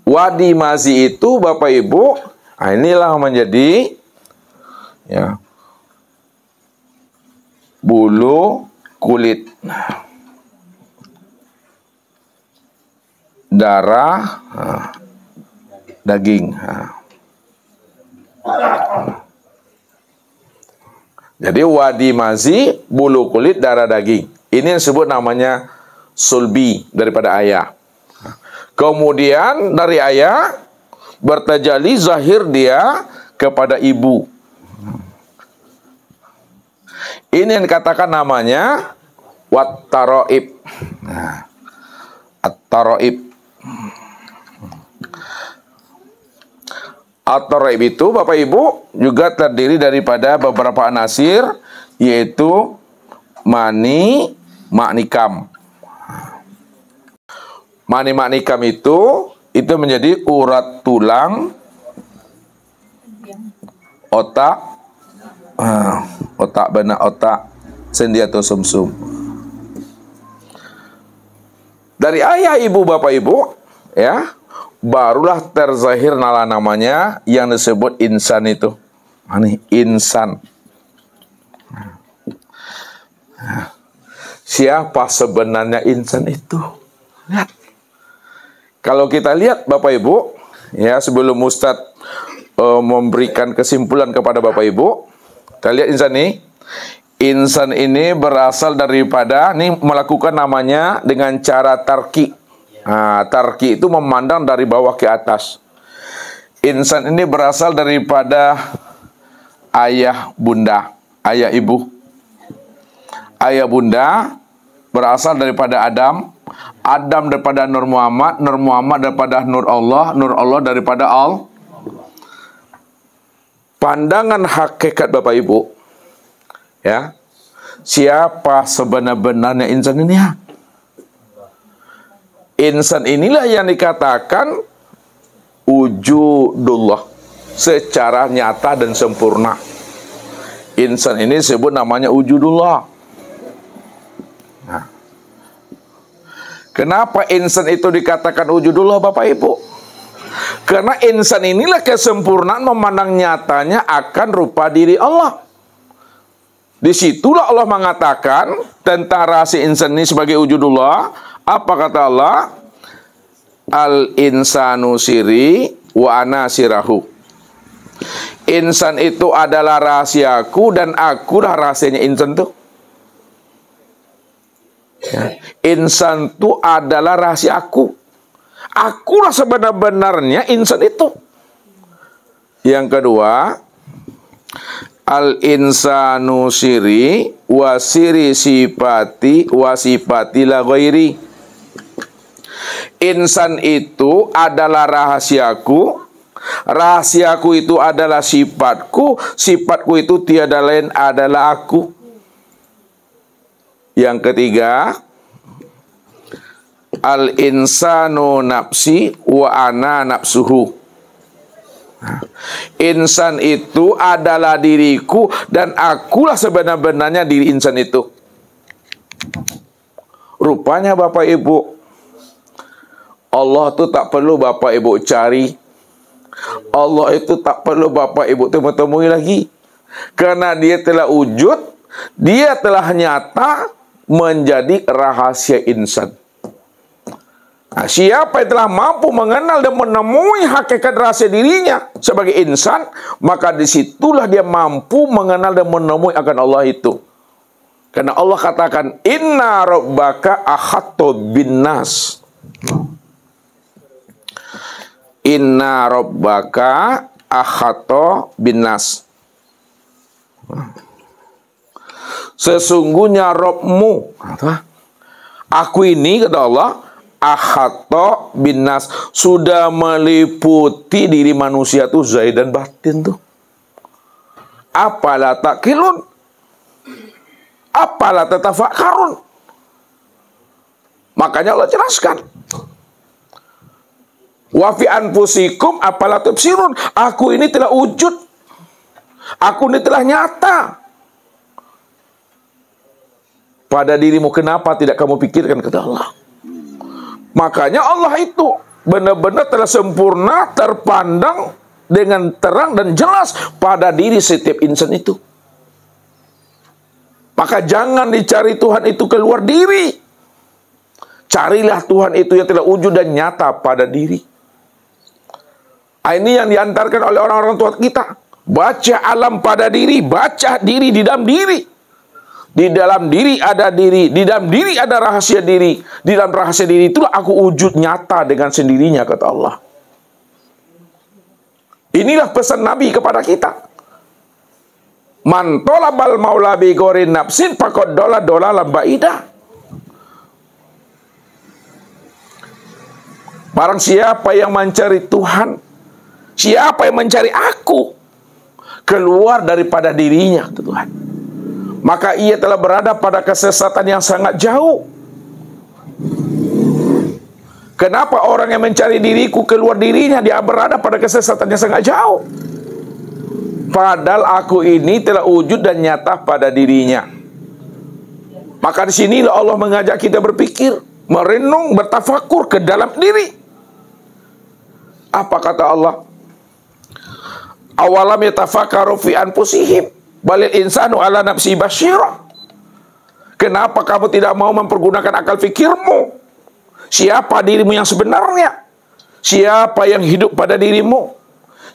Wadi mazi itu, Bapak Ibu, inilah menjadi, ya, bulu, kulit, darah, daging. Jadi wadi mazi, bulu, kulit, darah, daging. Ini yang disebut namanya sulbi daripada ayah. Kemudian dari ayah bertajalli zahir dia kepada ibu. Ini yang dikatakan namanya wat taraib. At-taraib. At-taraib itu, Bapak Ibu, juga terdiri daripada beberapa anasir, yaitu mani, maknikam. Mani maknikam itu menjadi urat tulang, otak, otak benak, otak, sendi atau sumsum. Dari ayah, ibu, Bapak Ibu, ya, barulah terzahir namanya yang disebut insan itu. Ini insan. Siapa sebenarnya insan itu? Lihat. Kalau kita lihat, Bapak Ibu, ya, sebelum Ustadz memberikan kesimpulan kepada Bapak Ibu, kita lihat insan ini. Insan ini berasal daripada, ini melakukan namanya dengan cara tarki. Tarki itu memandang dari bawah ke atas. Insan ini berasal daripada ayah bunda, ayah ibu. Ayah bunda berasal daripada Adam, Adam daripada Nur Muhammad, Nur Muhammad daripada Nur Allah daripada Allah. Pandangan hakikat Bapak Ibu, ya, siapa sebenar-benarnya insan ini, ya? Insan inilah yang dikatakan wujudullah secara nyata dan sempurna. Insan ini disebut namanya wujudullah. Nah, kenapa insan itu dikatakan wujudullah, Bapak Ibu? Karena insan inilah kesempurnaan memandang nyatanya akan rupa diri Allah. Disitulah Allah mengatakan tentang rahasia insan ini sebagai wujudullah. Apa kata Allah? Al-insanu siri wa ana sirahu. Insan itu adalah rahasiaku dan akulah rahasianya insan itu. Ya. Insan itu adalah rahasia aku. Akulah sebenar-benarnya insan itu. Yang kedua, al-insanu siri wa siri sifati wa sifati la ghairi. Insan itu adalah rahasiaku, rahasiaku itu adalah sifatku, sifatku itu tiada lain adalah aku. Yang ketiga, Al insanu nafsi wa ana nafsuhu. Insan itu adalah diriku dan akulah sebenar-benarnya diri insan itu. Rupanya Bapak Ibu, Allah itu tak perlu Bapak Ibu cari. Allah itu tak perlu Bapak Ibu temui lagi. Karena dia telah wujud, dia telah nyata menjadi rahasia insan. Nah, siapa yang telah mampu mengenal dan menemui hakikat rahasia dirinya sebagai insan, maka disitulah dia mampu mengenal dan menemui akan Allah itu. Karena Allah katakan, Inna rabbaka ahatto bin nas. Inna rabbaka ahatto bin nas. Sesungguhnya Rabbmu, aku ini, kata Allah, ahatto bin nas, sudah meliputi diri manusia tuh zahir dan batin tuh. Apalah takilun, apalah tatafakkarun. Makanya Allah jelaskan, wa fi anfusikum apalah tubsirun. Aku ini telah wujud, aku ini telah nyata pada dirimu, kenapa tidak kamu pikirkan, kata Allah. Makanya Allah itu benar-benar telah sempurna, terpandang dengan terang dan jelas pada diri setiap insan itu. Maka jangan dicari Tuhan itu keluar diri. Carilah Tuhan itu yang telah wujud dan nyata pada diri. Ini yang diantarkan oleh orang-orang tua kita. Baca alam pada diri, baca diri di dalam diri. Di dalam diri ada diri, di dalam diri ada rahasia diri. Di dalam rahasia diri itulah aku wujud nyata dengan sendirinya, kata Allah. Inilah pesan Nabi kepada kita. Man tolabal maula bi ghairi nafsin faqad dolalan ba'ida. Barang siapa yang mencari Tuhan, siapa yang mencari aku, keluar daripada dirinya, kata Tuhan, maka ia telah berada pada kesesatan yang sangat jauh. Kenapa orang yang mencari diriku keluar dirinya, dia berada pada kesesatan yang sangat jauh? Padahal aku ini telah wujud dan nyata pada dirinya. Maka di sinilah Allah mengajak kita berpikir, merenung, bertafakur ke dalam diri. Apa kata Allah? Awalam yatafakkaru fi anfusihim balil insanu ala nafsi basyirah. Kenapa kamu tidak mau mempergunakan akal fikirmu? Siapa dirimu yang sebenarnya? Siapa yang hidup pada dirimu?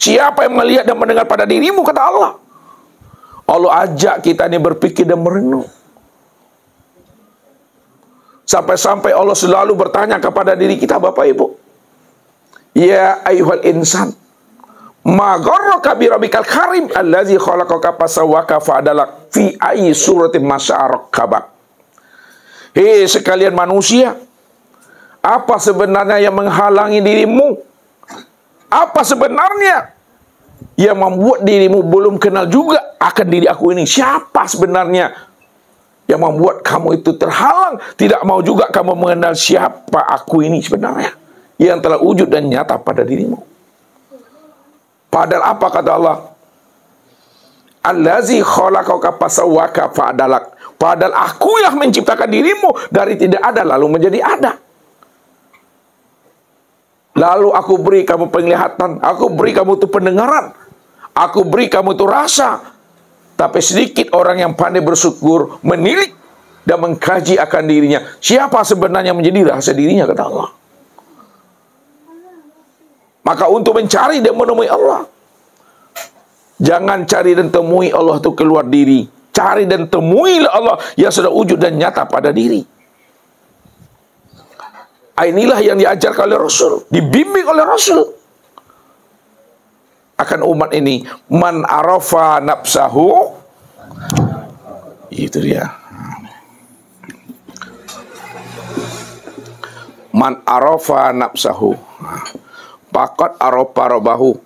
Siapa yang melihat dan mendengar pada dirimu, kata Allah. Allah ajak kita ini berpikir dan merenung. Sampai-sampai Allah selalu bertanya kepada diri kita, Bapak Ibu. Ya ayyuhal insan, ma gharraka bi rabbikal karim allazi khalaqaka fasawwaka fa'adalak fi ayyi suratin masya'arakaba. Hei sekalian manusia, apa sebenarnya yang menghalangi dirimu? Apa sebenarnya yang membuat dirimu belum kenal juga akan diri aku ini? Siapa sebenarnya yang membuat kamu itu terhalang, tidak mau juga kamu mengenal siapa aku ini sebenarnya, yang telah wujud dan nyata pada dirimu? Padahal apa kata Allah? Allazi khalaqaka fasawwaka fa'adalak. Padahal aku yang menciptakan dirimu dari tidak ada lalu menjadi ada. Lalu aku beri kamu penglihatan, aku beri kamu itu pendengaran, aku beri kamu itu rasa. Tapi sedikit orang yang pandai bersyukur, menilik dan mengkaji akan dirinya. Siapa sebenarnya menjadi rahasia dirinya, kata Allah. Maka untuk mencari dan menemui Allah, jangan cari dan temui Allah itu keluar diri. Cari dan temuilah Allah yang sudah wujud dan nyata pada diri. Inilah yang diajarkan oleh Rasul, dibimbing oleh Rasul akan umat ini. Man arafa nafsahu, itu dia. Man arafa nafsahu faqad arafa rabbahu.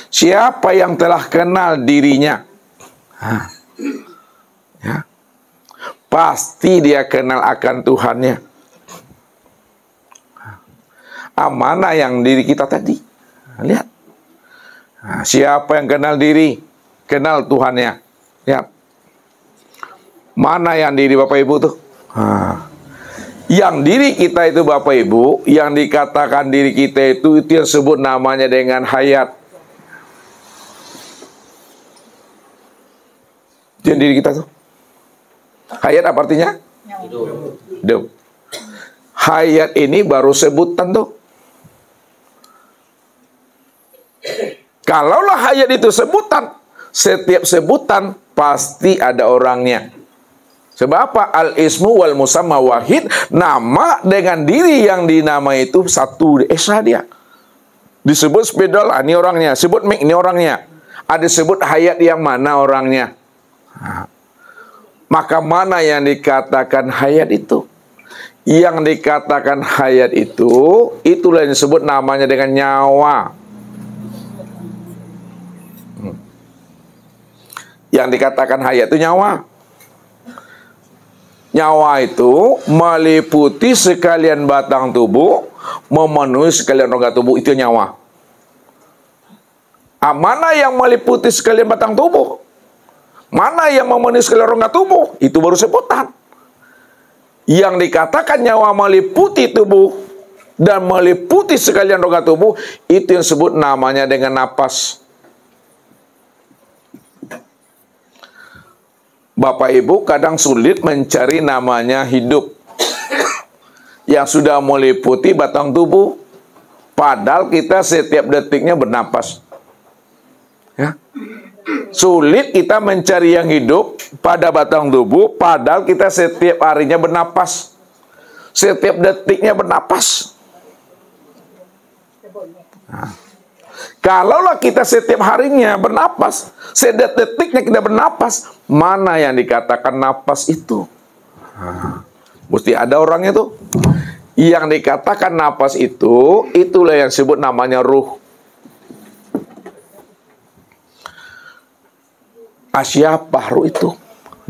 Siapa yang telah kenal dirinya, ya, pasti dia kenal akan Tuhannya. Mana yang diri kita tadi? Lihat. Nah, siapa yang kenal diri? Kenal Tuhannya. Lihat. Mana yang diri Bapak Ibu tuh? Yang diri kita itu Bapak Ibu, yang dikatakan diri kita itu yang sebut namanya dengan hayat. Itu yang diri kita tuh. Hayat apa artinya? Hidup. Hayat ini baru sebutan tuh. Kalaulah hayat itu sebutan, setiap sebutan pasti ada orangnya. Sebab apa? Al-ismu wal musamma wahid. Nama dengan diri yang dinamai itu satu. Esa dia. Disebut spedol, ini orangnya. Sebut mik, ini orangnya. Ada sebut hayat yang mana orangnya. Maka mana yang dikatakan hayat itu? Yang dikatakan hayat itu, itulah yang disebut namanya dengan nyawa. Yang dikatakan hayat itu nyawa. Nyawa itu meliputi sekalian batang tubuh, memenuhi sekalian rongga tubuh, itu nyawa. Mana yang meliputi sekalian batang tubuh? Mana yang memenuhi sekalian rongga tubuh? Itu baru sebutan. Yang dikatakan nyawa meliputi tubuh dan meliputi sekalian rongga tubuh, itu yang disebut namanya dengan napas. Bapak Ibu kadang sulit mencari namanya hidup yang sudah meliputi batang tubuh, padahal kita setiap detiknya bernapas. Ya. Sulit kita mencari yang hidup pada batang tubuh, padahal kita setiap harinya bernapas, setiap detiknya bernapas. Kalaulah kita setiap harinya bernapas, setiap detiknya kita bernapas, mana yang dikatakan napas itu? Mesti ada orangnya tuh. Yang dikatakan napas itu, itulah yang disebut namanya ruh. Siapa ruh itu?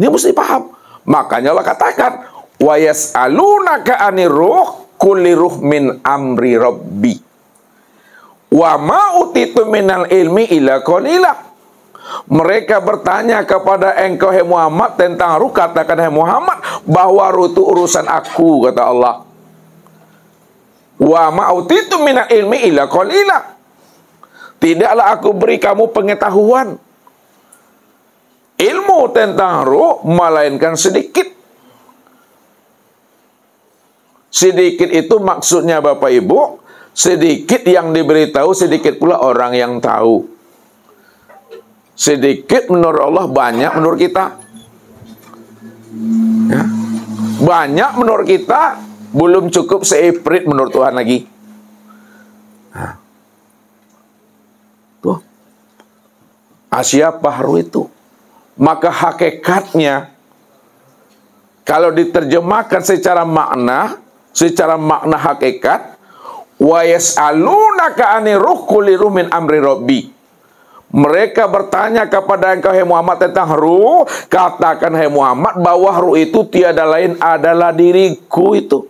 Ini mesti paham. Makanya Allah katakan, wa yas'alunaka 'anir ruh, kulli ruh min amri rabbi. Wa ma utitu minal ilmi illa qalila. Mereka bertanya kepada engkau hai Muhammad tentang ruh, katakan hai Muhammad bahwa ruh itu urusan aku, kata Allah. Wa ma utitu minal ilmi illa qalila. Tidaklah aku beri kamu pengetahuan ilmu tentang ruh melainkan sedikit. Sedikit itu maksudnya Bapak Ibu, sedikit yang diberitahu, sedikit pula orang yang tahu. Sedikit menurut Allah, banyak menurut kita. Ya. Banyak menurut kita, belum cukup seiprit menurut Tuhan lagi. Nah. Tuh. Siapa ruh itu? Maka hakikatnya, kalau diterjemahkan secara makna hakikat, wa yas'alunaka 'anir ruh kulli ruh min amri rabbi. Mereka bertanya kepada engkau hai Muhammad tentang ruh, katakan hai Muhammad bahwa ruh itu tiada lain adalah diriku itu.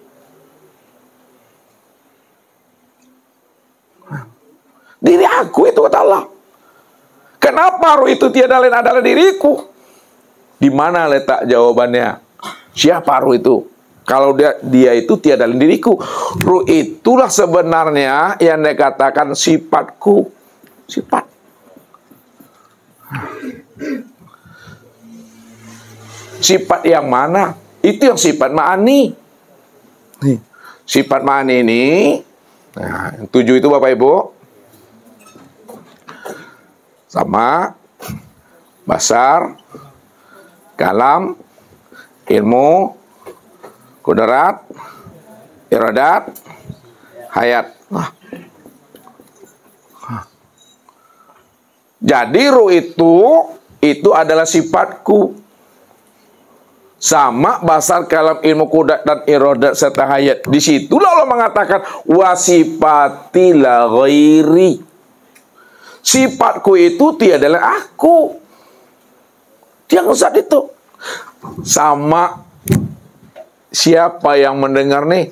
Diri aku itu, kata Allah. Kenapa ruh itu tiada lain adalah diriku? Di mana letak jawabannya? Siapa ruh itu? Kalau dia itu tiada lain diriku. Ruh itulah sebenarnya yang dikatakan sifatku. Sifat. Sifat yang mana? Itu yang sifat ma'ani. Sifat ma'ani ini, nah, yang 7 itu Bapak Ibu, sama basar, kalam, ilmu, kudrat, iradat, hayat. Jadi ruh itu adalah sifatku. Sama basar, kalam, ilmu, kudrat, dan iradat serta hayat. Disitulah Allah mengatakan wasifati la ghairi. Sifatku itu tiada lain aku. Yang zat itu. Sama siapa yang mendengar nih?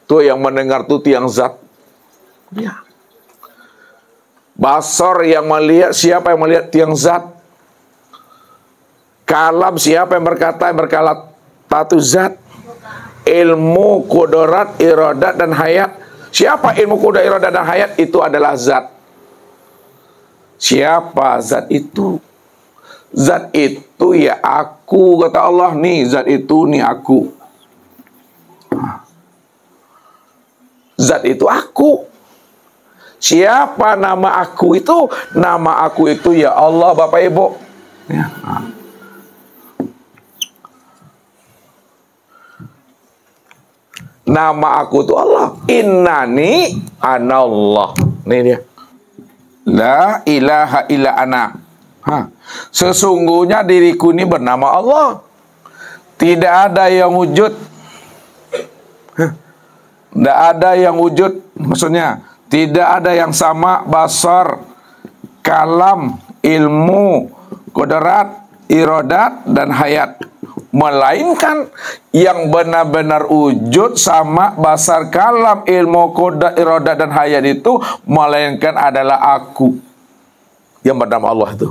Tuh yang mendengar tuh tiang zat. Ya. Basar yang melihat, siapa yang melihat tiang zat. Kalam, siapa yang berkata, yang berkata zat. Ilmu, kudorat, iradat, dan hayat. Siapa ilmu, kudorat, iradat, dan hayat? Itu adalah zat. Siapa zat itu? Zat itu ya aku, kata Allah. Nih zat itu, nih aku. Zat itu aku. Siapa nama aku itu? Nama aku itu ya Allah, Bapak Ibu. Ya. Nama aku itu Allah. Innani anallah. Ini dia. La ilaha illa ana. Sesungguhnya diriku ini bernama Allah. Tidak ada yang wujud. Tidak ada yang wujud. Maksudnya, tidak ada yang sama basar, kalam, ilmu, kodrat, iradat, dan hayat. Melainkan yang benar-benar wujud sama basar, kalam, ilmu, kodrat, iradat, dan hayat itu, melainkan adalah aku yang bernama Allah itu.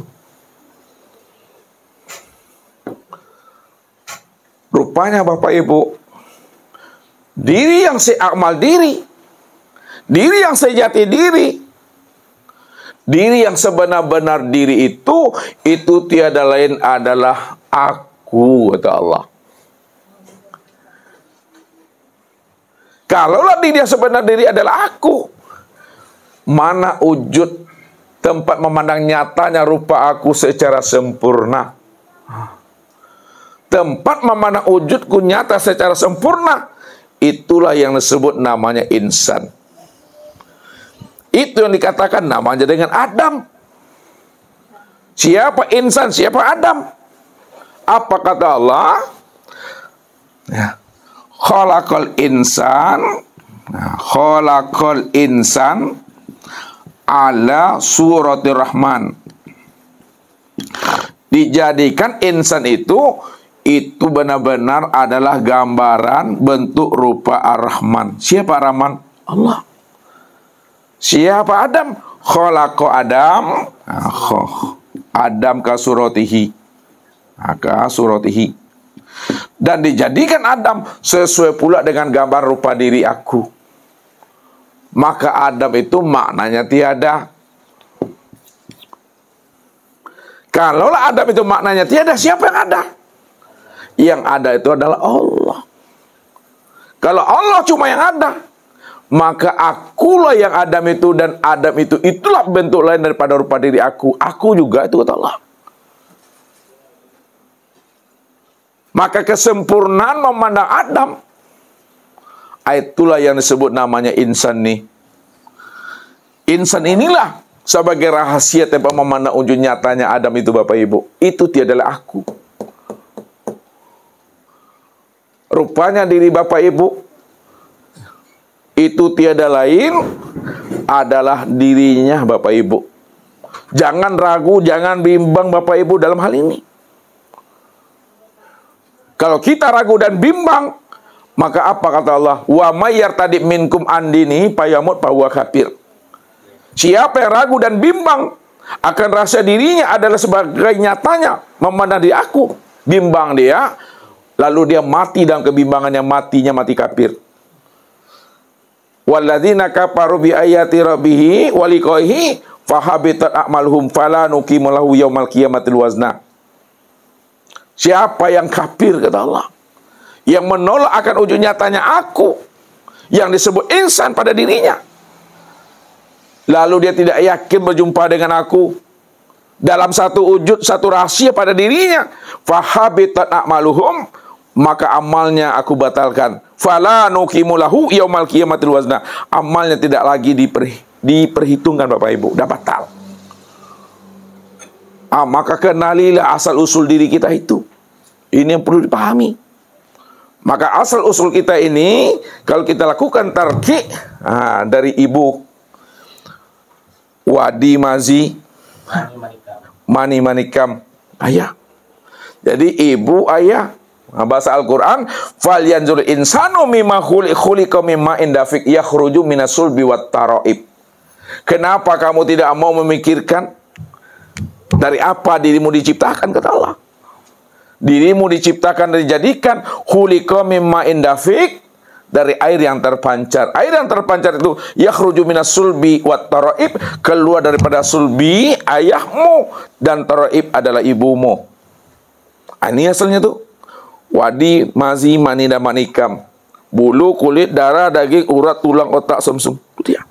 Rupanya Bapak Ibu, diri yang seakmal diri, diri yang sejati diri, diri yang sebenar-benar diri itu tiada lain adalah aku, kata Allah. Kalaulah diri yang sebenar diri adalah aku, mana wujud tempat memandang nyatanya rupa aku secara sempurna. Tempat memandang wujudku nyata secara sempurna, itulah yang disebut namanya insan. Itu yang dikatakan namanya dengan Adam. Siapa insan? Siapa Adam? Apa kata Allah? Ya. Khalaqal insan. Khalaqal insan ala suratir rahman. Dijadikan insan itu benar-benar adalah gambaran bentuk rupa Ar-Rahman. Siapa Ar-Rahman? Allah. Siapa Adam? Khalaqa Adam. Adam ka suratihi. Ka suratihi. Dan dijadikan Adam sesuai pula dengan gambar rupa diri aku. Maka Adam itu maknanya tiada. Kalaulah Adam itu maknanya tiada, siapa yang ada? Yang ada itu adalah Allah. Kalau Allah cuma yang ada, maka akulah yang Adam itu, dan Adam itu itulah bentuk lain daripada rupa diri aku. Aku juga itu kata Allah. Maka kesempurnaan memandang Adam, itulah yang disebut namanya insan nih. Insan inilah sebagai rahasia tempat memandang wujud nyatanya Adam itu, Bapak Ibu. Itu tiadalah aku. Rupanya diri Bapak Ibu itu tiada lain adalah dirinya Bapak Ibu. Jangan ragu, jangan bimbang Bapak Ibu dalam hal ini. Kalau kita ragu dan bimbang, maka apa kata Allah? Wa may yartadi minkum andini payamut fahuwa kafir. Siapa yang ragu dan bimbang akan rasa dirinya adalah sebagai nyatanya memandang diri aku, bimbang dia, lalu dia mati dalam kebimbangannya, matinya mati kafir. Walladzina kafaru bi ayati rabbih wa liqaihi fahabitat a'maluhum fala nuqimu lahu yaumal qiyamatil wazna. Siapa yang kafir kata Allah, yang menolak akan wujud nyatanya aku, yang disebut insan pada dirinya, lalu dia tidak yakin berjumpa dengan aku dalam satu wujud, satu rahasia pada dirinya, fahabitat a'maluhum, maka amalnya aku batalkan. Fala nuqimu lahu yaumal qiyamatil wazna. Amalnya tidak lagi diperhitungkan Bapak Ibu, dah batal. Maka kenalilah asal usul diri kita itu. Ini yang perlu dipahami. Maka asal usul kita ini, kalau kita lakukan tarki dari ibu wadi mazi mani manikam ayah. Jadi ibu ayah Bahasa Al-Quran, falyanzur insanu mimma khuliqa mimma indafik yakhruju minas sulbi wat taraib. Kenapa kamu tidak mau memikirkan dari apa dirimu diciptakan, kata Allah. Dirimu diciptakan dan dijadikan khuliqa mimma indafik, dari air yang terpancar. Air yang terpancar itu yakhruju minas sulbi wat taraib, keluar daripada sulbi ayahmu, dan taraib adalah ibumu. Ini asalnya tuh. Wadi, mazi, mani, dan manikam. Bulu, kulit, darah, daging, urat, tulang, otak, sumsum. Dia.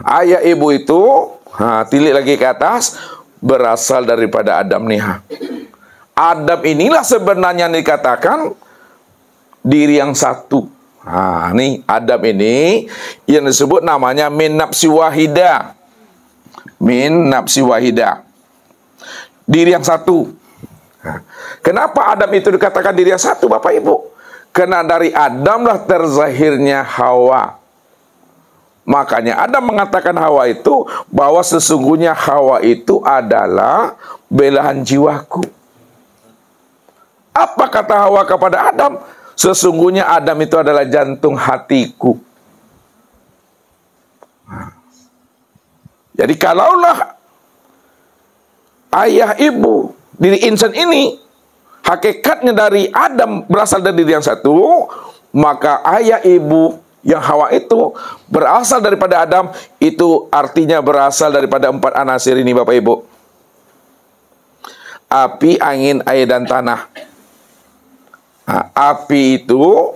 Ayah ibu itu, tilik lagi ke atas, berasal daripada Adam nih. Adam inilah sebenarnya yang dikatakan diri yang satu. Nih Adam ini yang disebut namanya min nafsi wahida. Min nafsi wahida. Diri yang satu. Kenapa Adam itu dikatakan diri yang satu, Bapak Ibu? Karena dari Adam lah terzahirnya Hawa. Makanya Adam mengatakan Hawa itu bahwa sesungguhnya Hawa itu adalah belahan jiwaku. Apa kata Hawa kepada Adam? Sesungguhnya Adam itu adalah jantung hatiku. Jadi kalaulah ayah ibu diri insan ini hakikatnya dari Adam berasal dari diri yang satu, maka ayah ibu yang Hawa itu berasal daripada Adam, itu artinya berasal daripada 4 anasir ini, Bapak Ibu. Api, angin, air, dan tanah. Api itu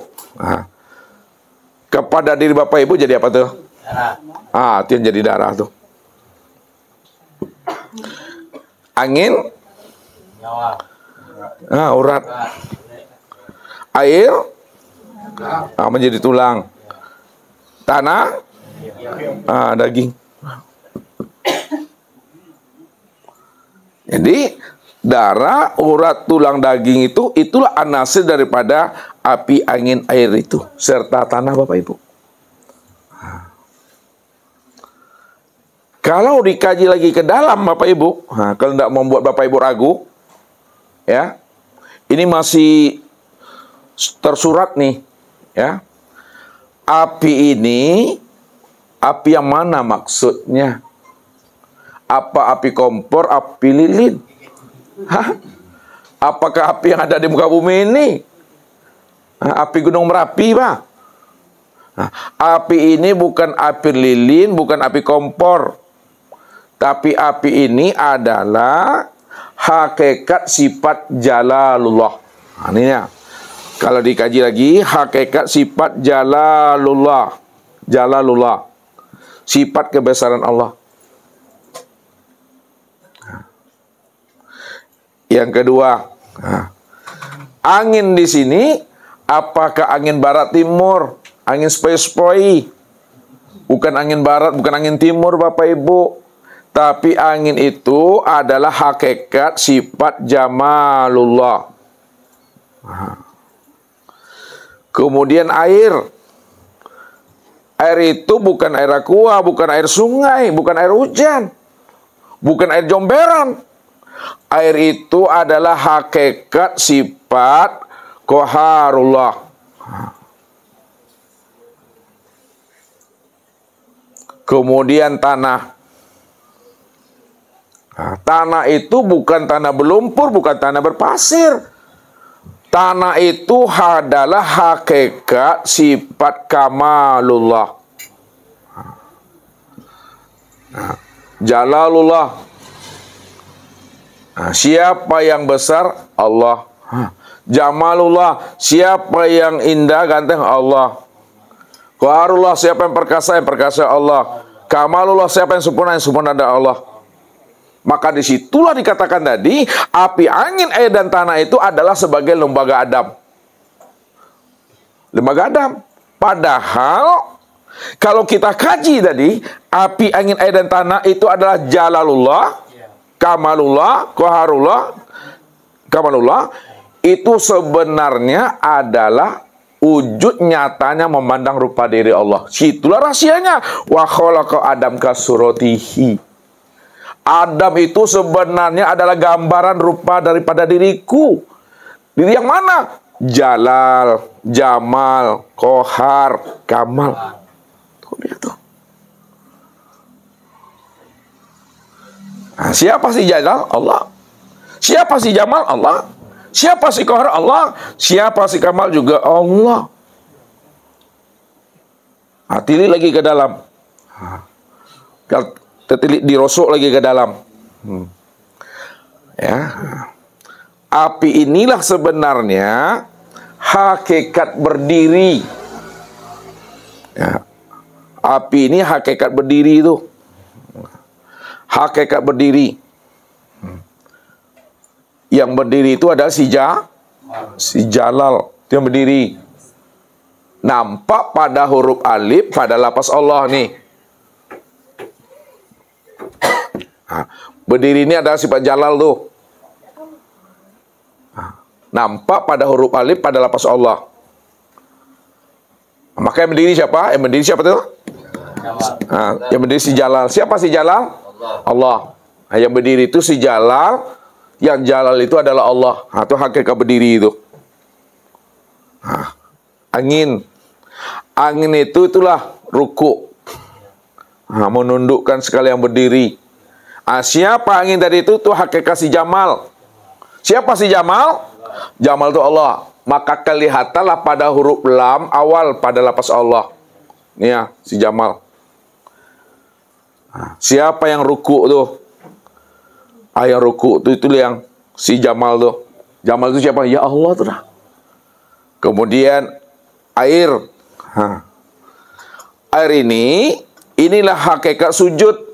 kepada diri Bapak Ibu jadi apa tuh? Darah. Itu yang jadi darah tuh. Angin, urat. Air, menjadi tulang. Tanah, daging. Jadi darah, urat, tulang, daging itulah anasir daripada api, angin, air itu, serta tanah, Bapak Ibu. Kalau dikaji lagi ke dalam, Bapak Ibu, kalau tidak membuat Bapak Ibu ragu, ya, ini masih tersurat nih, ya. Api ini, api yang mana maksudnya? Apa api kompor, api lilin? Apakah api yang ada di muka bumi ini? Api Gunung Merapi, Pak? Api ini bukan api lilin, bukan api kompor. Tapi api ini adalah hakikat sifat jalalullah. Ini ya. Kalau dikaji lagi, hakikat sifat jalalullah. Jalalullah. Sifat kebesaran Allah. Yang kedua, angin di sini, apakah angin barat timur? Angin sepoi-sepoi. Bukan angin barat, bukan angin timur, Bapak Ibu. Tapi angin itu adalah hakikat sifat jamalullah. Kemudian air. Air itu bukan air aqua, bukan air sungai, bukan air hujan, bukan air jomberan. Air itu adalah hakikat sifat qaharullah. Kemudian tanah. Tanah itu bukan tanah berlumpur, bukan tanah berpasir. Tanah itu adalah hakikat sifat kamalullah. Jalalullah. Siapa yang besar? Allah. Jamalullah. Siapa yang indah, ganteng? Allah. Qaharullah. Siapa yang perkasa? Yang perkasa Allah. Kamalullah. Siapa yang sempurna ada Allah. Maka disitulah dikatakan tadi, api, angin, air, dan tanah itu adalah sebagai lembaga Adam. Lembaga Adam. Padahal, kalau kita kaji tadi, api, angin, air, dan tanah itu adalah jalalullah, kamalullah, qaharullah, kamalullah. Itu sebenarnya adalah wujud nyatanya memandang rupa diri Allah. Situlah rahasianya. Wa khalaqa Adam kasuratihi. Adam itu sebenarnya adalah gambaran rupa daripada diriku. Diri yang mana? Jalal, Jamal, Kohar, Kamal. Tuh dia tuh. Nah, siapa si Jalal? Allah. Siapa si Jamal? Allah. Siapa si Kohar? Allah. Siapa si Kamal? Juga Allah. Tilik lagi ke dalam. Tertilik dirosok lagi ke dalam. Ya. Api inilah sebenarnya hakikat berdiri. Ya. Api ini hakikat berdiri itu. Hakikat berdiri. Yang berdiri itu adalah si Jalal. Itu yang berdiri. Nampak pada huruf alif pada lafaz Allah nih. Berdiri ini adalah sifat Jalal tuh. Nampak pada huruf alif pada lafaz Allah. Maka yang berdiri siapa? Yang berdiri siapa tuh? Yang berdiri si Jalal. Siapa si Jalal? Allah. Yang berdiri itu si Jalal. Yang Jalal itu adalah Allah. Itu hakikat berdiri itu. Angin. Angin itu itulah ruku. Menundukkan segala yang berdiri. Siapa angin tadi itu? Itu hakikat si Jamal. Siapa si Jamal? Jamal itu Allah. Maka kelihatanlah pada huruf lam awal pada lafaz Allah. Nih ya, si Jamal. Siapa yang ruku tuh? Yang ruku itu yang si Jamal tuh. Jamal itu siapa? Ya Allah tuh dah. Kemudian air. Air inilah hakikat sujud.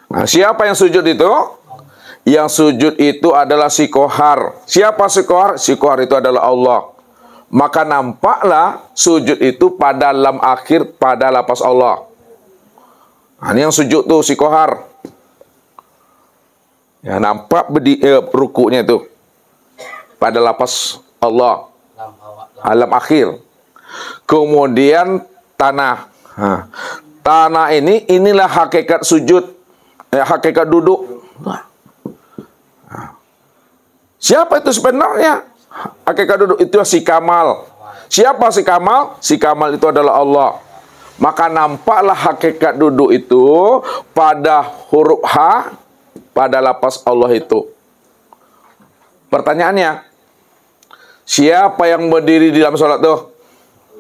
Siapa yang sujud itu? Yang sujud itu adalah si Kohar. Siapa si Kohar? Si Kohar itu adalah Allah. Maka nampaklah sujud itu pada lam akhir pada lafaz Allah. Ini yang sujud tuh si Kohar. Ya, nampak rukunya itu pada lafaz Allah. Alam akhir. Kemudian tanah. Tanah inilah hakikat sujud. Hakikat duduk. Siapa itu sebenarnya? Hakikat duduk itu si Kamal. Siapa si Kamal? Si Kamal itu adalah Allah. Maka nampaklah hakikat duduk itu pada huruf H pada lafaz Allah itu. Pertanyaannya, siapa yang berdiri di dalam sholat tuh?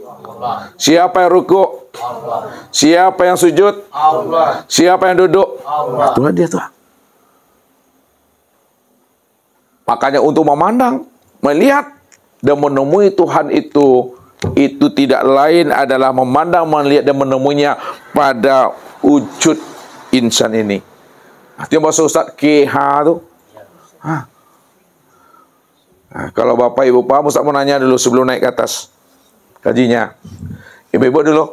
Allah. Siapa yang ruku? Allah. Siapa yang sujud? Allah. Siapa yang duduk? Allah. Itulah dia tuh. Makanya untuk memandang, melihat dan menemui Tuhan itu tidak lain adalah memandang, melihat dan menemuinya pada wujud insan ini. Itu bahasa Ustaz KH tuh. Kalau Bapak Ibu paham, Ustaz mau nanya dulu sebelum naik ke atas kajinya. Ibu-ibu dulu.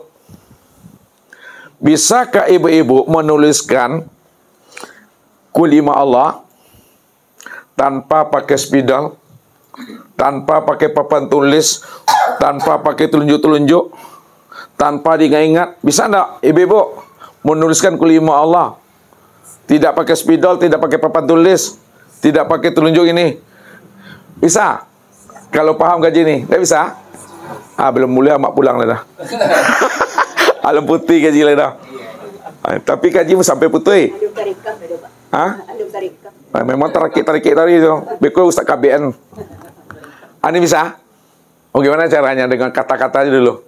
Bisakah ibu-ibu menuliskan kulima Allah tanpa pakai spidol, tanpa pakai papan tulis, tanpa pakai telunjuk-telunjuk, tanpa diingat-ingat? Bisa enggak ibu-ibu menuliskan kulima Allah? Tidak pakai spidol, tidak pakai papan tulis, tidak pakai telunjuk ini. Bisa? Kalau paham gaji ini, tidak bisa? Belum mulai mak pulang dah. Alam putih gaji dah. Tapi gaji sampai putih. Memang tarik tadi itu. Beko Ustaz KBN. Ini bisa? Gimana caranya dengan kata-katanya dulu?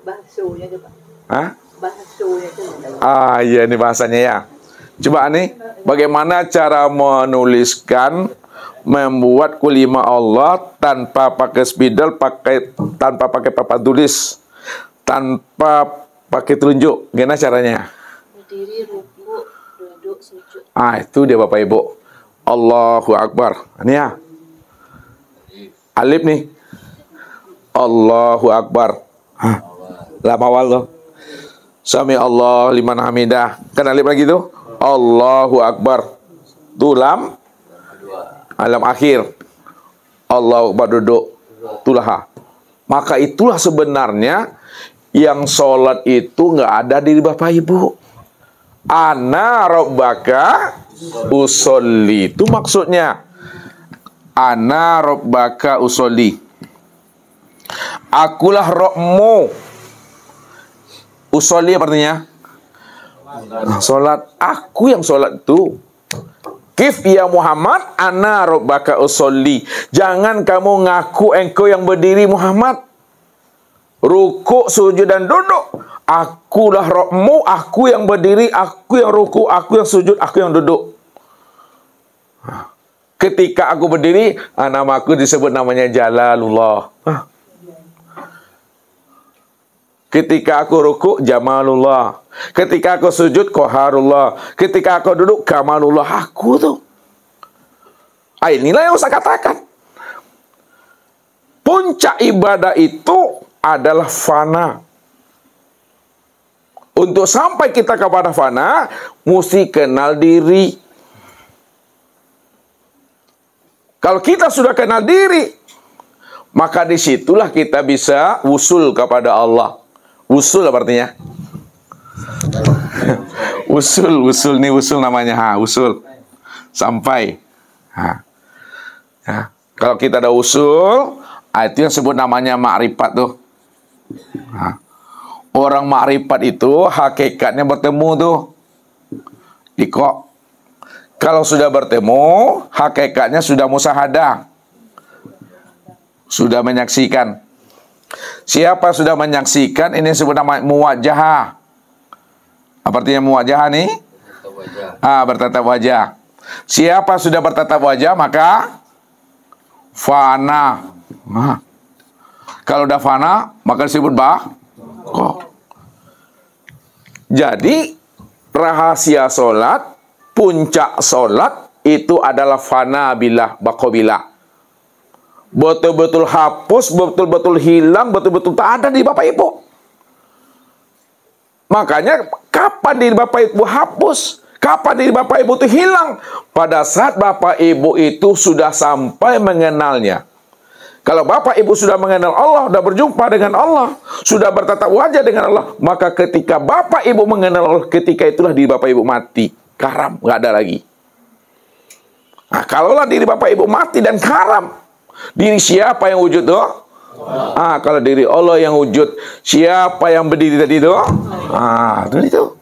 Bahasanya itu, Pak. Iya, ini bahasanya ya. Coba nih, bagaimana cara menuliskan, membuat kulima Allah tanpa pakai spidol, tanpa pakai papan tulis, tanpa pakai telunjuk? Gimana caranya? Berdiri, ruku, duduk, sujud. Itu dia Bapak Ibu. Allahu Akbar. Ini ya. Alif nih. Allahu Akbar. Lam awal tuh. Sami Allah liman hamidah. Kan alif lagi tuh. Allahu Akbar. Tuh lam. Alam akhir. Allahu Akbar duduk. Itulah. Maka itulah sebenarnya yang sholat itu nggak ada di Bapak Ibu. Ana rabbaka usolli. Itu maksudnya. Ana rabbaka usolli. Akulah Rabbmu. Usolli artinya solat. Aku yang solat itu. Kif ya Muhammad, ana rabbaka usolli. Jangan kamu ngaku engkau yang berdiri Muhammad. Rukuk, sujud dan duduk. Akulah Rabbmu, aku yang berdiri, aku yang rukuk, aku yang sujud, aku yang duduk. Ketika aku berdiri, namaku disebut namanya Jalalullah. Ketika aku rukuk, Jamalullah. Ketika aku sujud, Qaharullah. Ketika aku duduk, Kamalullah. Aku tuh. Inilah yang saya katakan. Puncak ibadah itu adalah fana. Untuk sampai kita kepada fana, mesti kenal diri. Kalau kita sudah kenal diri, maka disitulah kita bisa wusul kepada Allah. Wusul apa artinya? Wusul nih, wusul namanya. Wusul. Sampai. Kalau kita ada wusul, itu yang sebut namanya ma'rifat tuh. Orang ma'rifat itu hakikatnya bertemu tuh. Kalau sudah bertemu, hakikatnya sudah musyahadah. Sudah menyaksikan. Siapa sudah menyaksikan, ini disebut nama muwajahah. Apa artinya muwajahah nih? Bertatap wajah. Siapa sudah bertatap wajah, maka fana. Kalau udah fana, maka disebut Jadi rahasia solat, puncak solat itu adalah fana billah, baqobillah. Betul-betul hapus, betul-betul hilang, betul-betul tak ada di Bapak Ibu. Makanya kapan diri Bapak Ibu hapus? Kapan diri Bapak Ibu itu hilang? Pada saat Bapak Ibu itu sudah sampai mengenalnya. Kalau Bapak Ibu sudah mengenal Allah, sudah berjumpa dengan Allah, sudah bertatap wajah dengan Allah, maka ketika Bapak Ibu mengenal Allah, ketika itulah diri Bapak Ibu mati. Karam, nggak ada lagi. Nah, kalaulah diri Bapak Ibu mati dan karam, diri siapa yang wujud tuh? Kalau diri Allah yang wujud, siapa yang berdiri tadi tuh? Itu.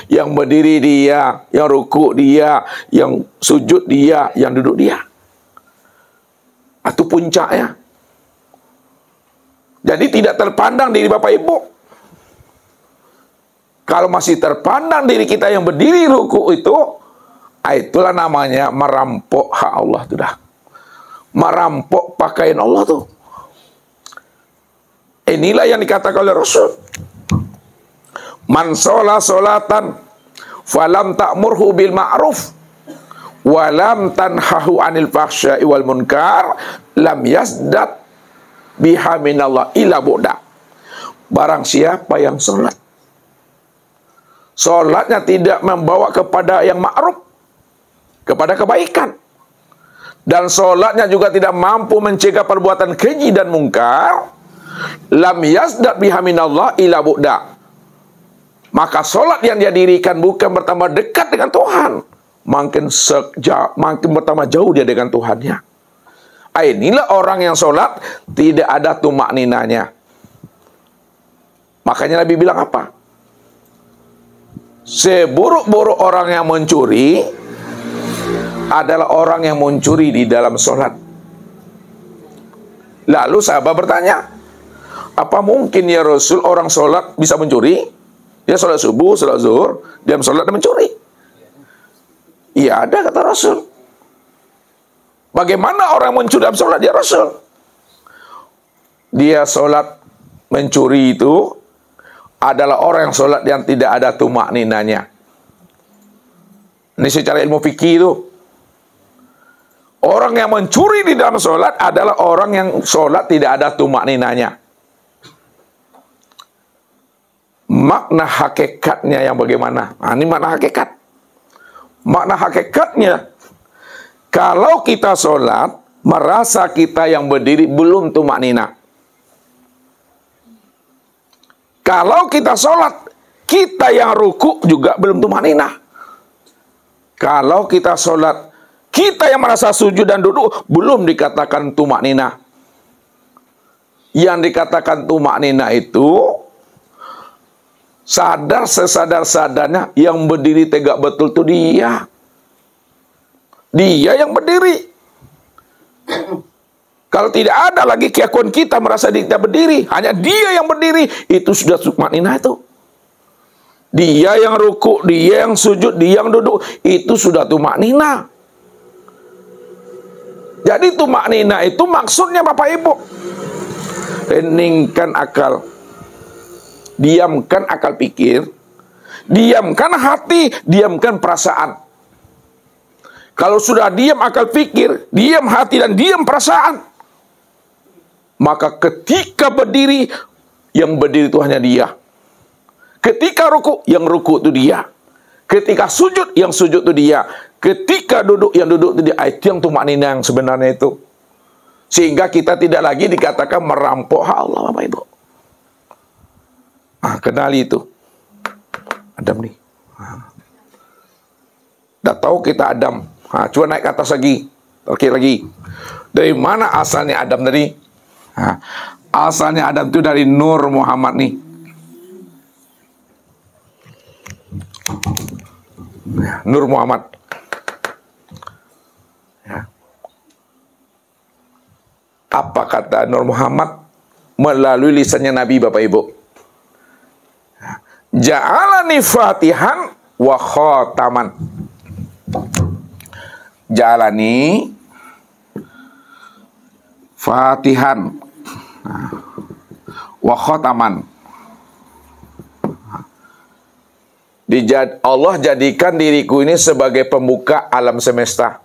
Yang berdiri dia, yang ruku dia, yang sujud dia, yang duduk dia. Itu puncaknya. Jadi tidak terpandang diri Bapak Ibu. Kalau masih terpandang diri kita yang berdiri ruku itu, itulah namanya merampok hak Allah sudah. Merampok pakaian Allah tuh. Inilah yang dikatakan oleh Rasul. Man sholat sholatan falam ta'murhu bil ma'ruf walam tanhahu anil fahsya'i wal munkar lam yasdad biha minallah illa bu'da. Barang siapa yang sholat, sholatnya tidak membawa kepada yang ma'ruf, kepada kebaikan, dan sholatnya juga tidak mampu mencegah perbuatan keji dan mungkar, lam yasdad biha minallah illa bu'da. Maka sholat yang dia dirikan bukan bertambah dekat dengan Tuhan, makin bertambah jauh dia dengan Tuhannya. Inilah orang yang sholat tidak ada tumak ninanya. Makanya Nabi bilang apa? Seburuk-buruk orang yang mencuri adalah orang yang mencuri di dalam sholat. Lalu sahabat bertanya, apa mungkin ya Rasul orang sholat bisa mencuri? Dia sholat subuh, sholat zuhur, dia sholat dan mencuri. Iya ada, kata Rasul. Bagaimana orang mencuri dalam sholat ya Rasul? Dia sholat mencuri itu adalah orang yang sholat yang tidak ada tumak ninanya. Ini secara ilmu fikih itu. Orang yang mencuri di dalam sholat adalah orang yang sholat tidak ada tumak ninanya. Makna hakikatnya yang bagaimana? Ini makna hakikat. Makna hakikatnya, kalau kita sholat, merasa kita yang berdiri belum tumak nina. Kalau kita sholat, kita yang ruku juga belum tumakninah. Kalau kita sholat, kita yang merasa sujud dan duduk, belum dikatakan tumakninah. Yang dikatakan tumakninah itu, sadar sesadar-sadarnya, yang berdiri tegak betul itu dia. Dia yang berdiri. Kalau tidak ada lagi keakuan kita merasa kita berdiri, hanya dia yang berdiri, itu sudah tumakninah itu. Dia yang ruku, dia yang sujud, dia yang duduk, itu sudah tumakninah. Jadi tumakninah itu maksudnya Bapak Ibu, heningkan akal, diamkan akal pikir, diamkan hati, diamkan perasaan. Kalau sudah diam akal pikir, diam hati dan diam perasaan, maka ketika berdiri, yang berdiri itu hanya dia. Ketika ruku, yang ruku itu dia. Ketika sujud, yang sujud itu dia. Ketika duduk, yang duduk itu dia. Itu yang tumakninah yang sebenarnya itu. Sehingga kita tidak lagi dikatakan merampok hak Allah, Bapak Ibu. Kenali itu. Adam nih. Dah tahu kita Adam. Coba naik ke atas lagi. Oke lagi. Dari mana asalnya Adam tadi? Asalnya Adam itu dari Nur Muhammad nih. Nur Muhammad. Apa kata Nur Muhammad melalui lisannya Nabi, Bapak Ibu? Ja'alani fatihan wa khataman. Ja'alani fatihan wa khataman. Allah jadikan diriku ini sebagai pembuka alam semesta.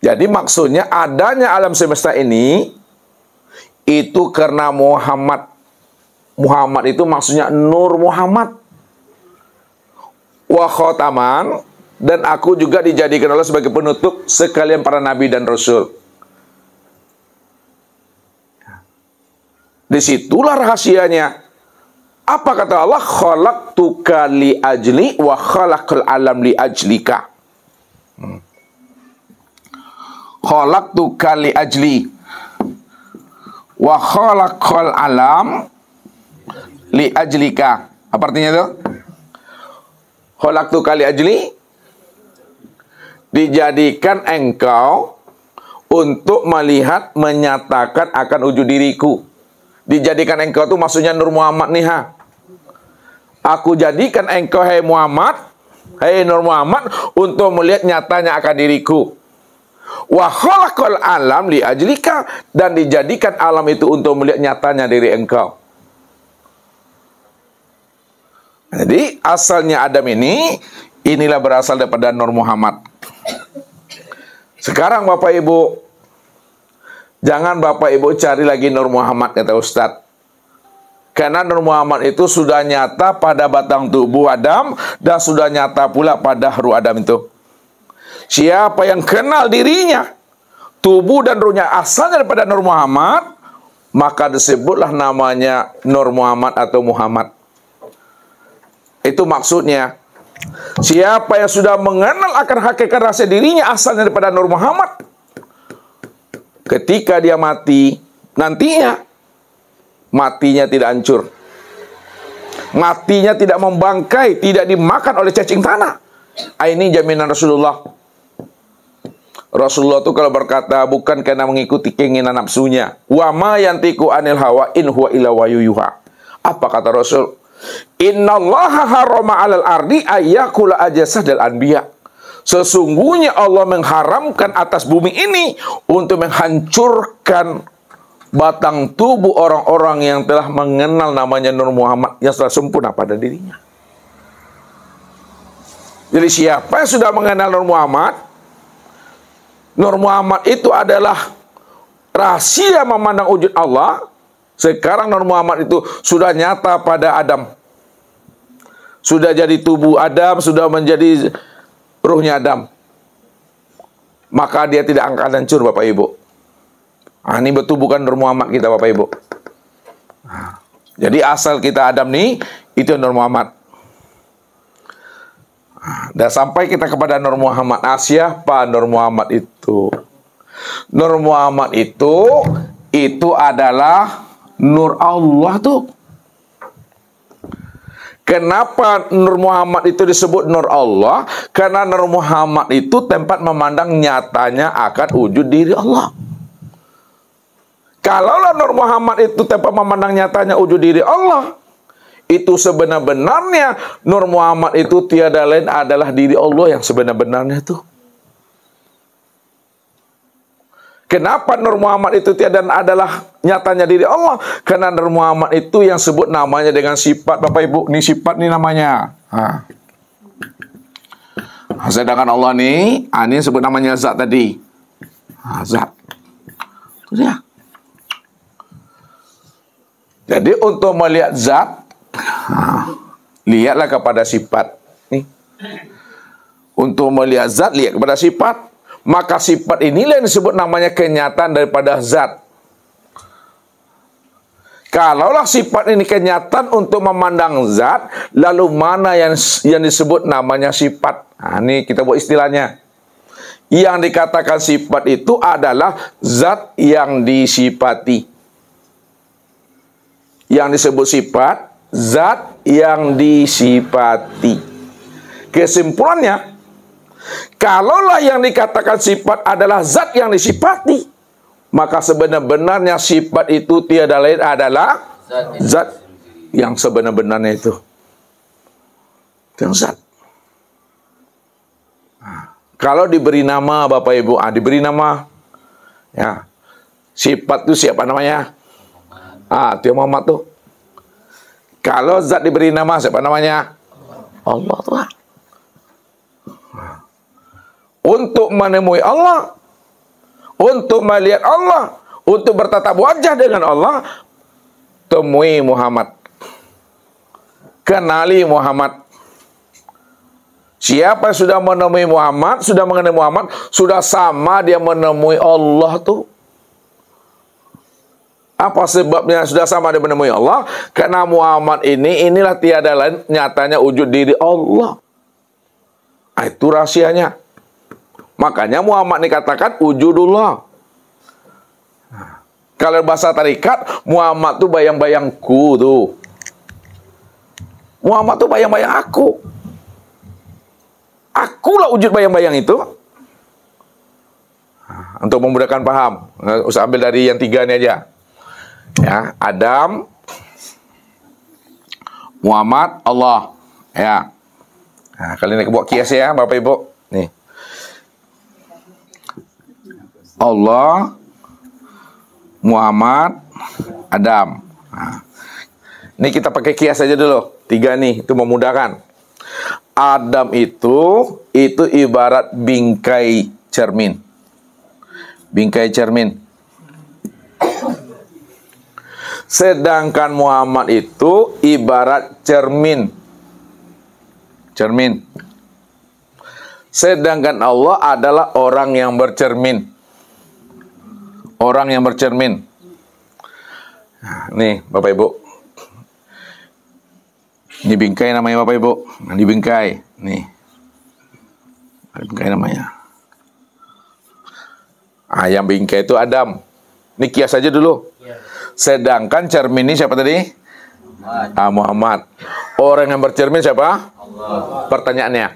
Jadi maksudnya adanya alam semesta ini itu karena Muhammad. Muhammad itu maksudnya Nur Muhammad. Wa khataman, dan aku juga dijadikan Allah sebagai penutup sekalian para nabi dan rasul. Disitulah rahasianya. Apa kata Allah? Khalaqtuka li ajli wa khalaqal alam li ajlika. Khalaqtuka li ajli wa khalaqal alam li ajlika. Apa artinya itu? Khalaqtuka li ajli, dijadikan engkau untuk melihat, menyatakan akan wujud diriku. Dijadikan engkau itu maksudnya Nur Muhammad nih ha. Aku jadikan engkau, hai Muhammad, hai Nur Muhammad, untuk melihat nyatanya akan diriku. Wa khalaqal alam li ajlika, dan dijadikan alam itu untuk melihat nyatanya diri engkau. Jadi asalnya Adam ini, inilah berasal daripada Nur Muhammad. Sekarang Bapak Ibu, jangan Bapak Ibu cari lagi Nur Muhammad, kata Ustadz. Karena Nur Muhammad itu sudah nyata pada batang tubuh Adam, dan sudah nyata pula pada ruh Adam itu. Siapa yang kenal dirinya, tubuh dan ruhnya asalnya daripada Nur Muhammad, maka disebutlah namanya Nur Muhammad atau Muhammad. Itu maksudnya. Siapa yang sudah mengenal akan hakikat rahasia dirinya asalnya daripada Nur Muhammad, ketika dia mati, nantinya matinya tidak hancur, matinya tidak membangkai, tidak dimakan oleh cacing tanah. Ini jaminan Rasulullah. Rasulullah itu kalau berkata bukan karena mengikuti keinginan nafsunya. Wa ma yantiqu anil hawa in huwa illa wahyuha. Apa kata Rasul? Innallaha harrama 'alal ardi ayyakula ajasadal anbiya. Sesungguhnya Allah mengharamkan atas bumi ini untuk menghancurkan batang tubuh orang-orang yang telah mengenal namanya Nur Muhammad yang telah sempurna pada dirinya. Jadi siapa yang sudah mengenal Nur Muhammad, Nur Muhammad itu adalah rahasia memandang wujud Allah. Sekarang Nur Muhammad itu sudah nyata pada Adam. Sudah jadi tubuh Adam, sudah menjadi ruhnya Adam. Maka dia tidak akan hancur, Bapak Ibu. Ini betul bukan Nur Muhammad kita, Bapak Ibu. Jadi asal kita Adam nih, itu Nur Muhammad. Dan sampai kita kepada Nur Muhammad. Siapa Nur Muhammad itu? Nur Muhammad itu adalah Nur Allah tuh. Kenapa Nur Muhammad itu disebut Nur Allah? Karena Nur Muhammad itu tempat memandang nyatanya akan wujud diri Allah. Kalaulah Nur Muhammad itu tempat memandang nyatanya wujud diri Allah, itu sebenar-benarnya Nur Muhammad itu tiada lain adalah diri Allah yang sebenar-benarnya itu. Kenapa Nur Muhammad itu tiada adalah nyatanya diri Allah? Karena Nur Muhammad itu yang sebut namanya dengan sifat. Bapak Ibu, ini sifat nih namanya. Sedangkan Allah nih, ini sebut namanya zat tadi. Zat. Itu dia. Jadi untuk melihat zat, lihatlah kepada sifat. Nih. Untuk melihat zat, lihat kepada sifat. Maka sifat inilah yang disebut namanya kenyataan daripada zat. Kalaulah sifat ini kenyataan untuk memandang zat, lalu mana yang disebut namanya sifat? Ini kita buat istilahnya. Yang dikatakan sifat itu adalah zat yang disifati. Yang disebut sifat, zat yang disifati. Kesimpulannya, kalaulah yang dikatakan sifat adalah zat yang disifati, maka sebenar-benarnya sifat itu tiada lain adalah zat yang sebenar-benarnya itu. Yang zat. Kalau diberi nama Bapak Ibu, diberi nama, ya, sifat itu siapa namanya? Itu Muhammad tuh. Kalau zat diberi nama siapa namanya? Allah tuh. Untuk menemui Allah, untuk melihat Allah, untuk bertatap wajah dengan Allah, temui Muhammad. Kenali Muhammad. Siapa yang sudah menemui Muhammad, sudah mengenai Muhammad, sudah sama dia menemui Allah tuh. Apa sebabnya sudah sama dia menemui Allah? Karena Muhammad inilah tiada lain nyatanya wujud diri Allah. Itu rahasianya. Makanya Muhammad dikatakan wujudullah. Kalau bahasa tarikat, Muhammad tuh bayang-bayangku tuh. Muhammad tuh bayang-bayang aku. Akulah wujud bayang-bayang itu. Untuk memudahkan paham, usah ambil dari yang tiga ini aja. Ya, Adam, Muhammad, Allah. Ya. Nah, kali ini buat kias ya, Bapak Ibu. Nih. Allah, Muhammad, Adam. Nah, ini kita pakai kias aja dulu. Tiga nih, itu memudahkan. Adam itu ibarat bingkai cermin. Bingkai cermin. Sedangkan Muhammad itu ibarat cermin. Cermin. Sedangkan Allah adalah orang yang bercermin. Orang yang bercermin. Nah, nih Bapak Ibu. Ini bingkai namanya Bapak Ibu. Nah, ini bingkai. Nih. Ada bingkai namanya. Yang bingkai itu Adam. Ini kias aja dulu. Sedangkan cermin ini siapa tadi? Muhammad. Orang yang bercermin siapa? Allah. Pertanyaannya,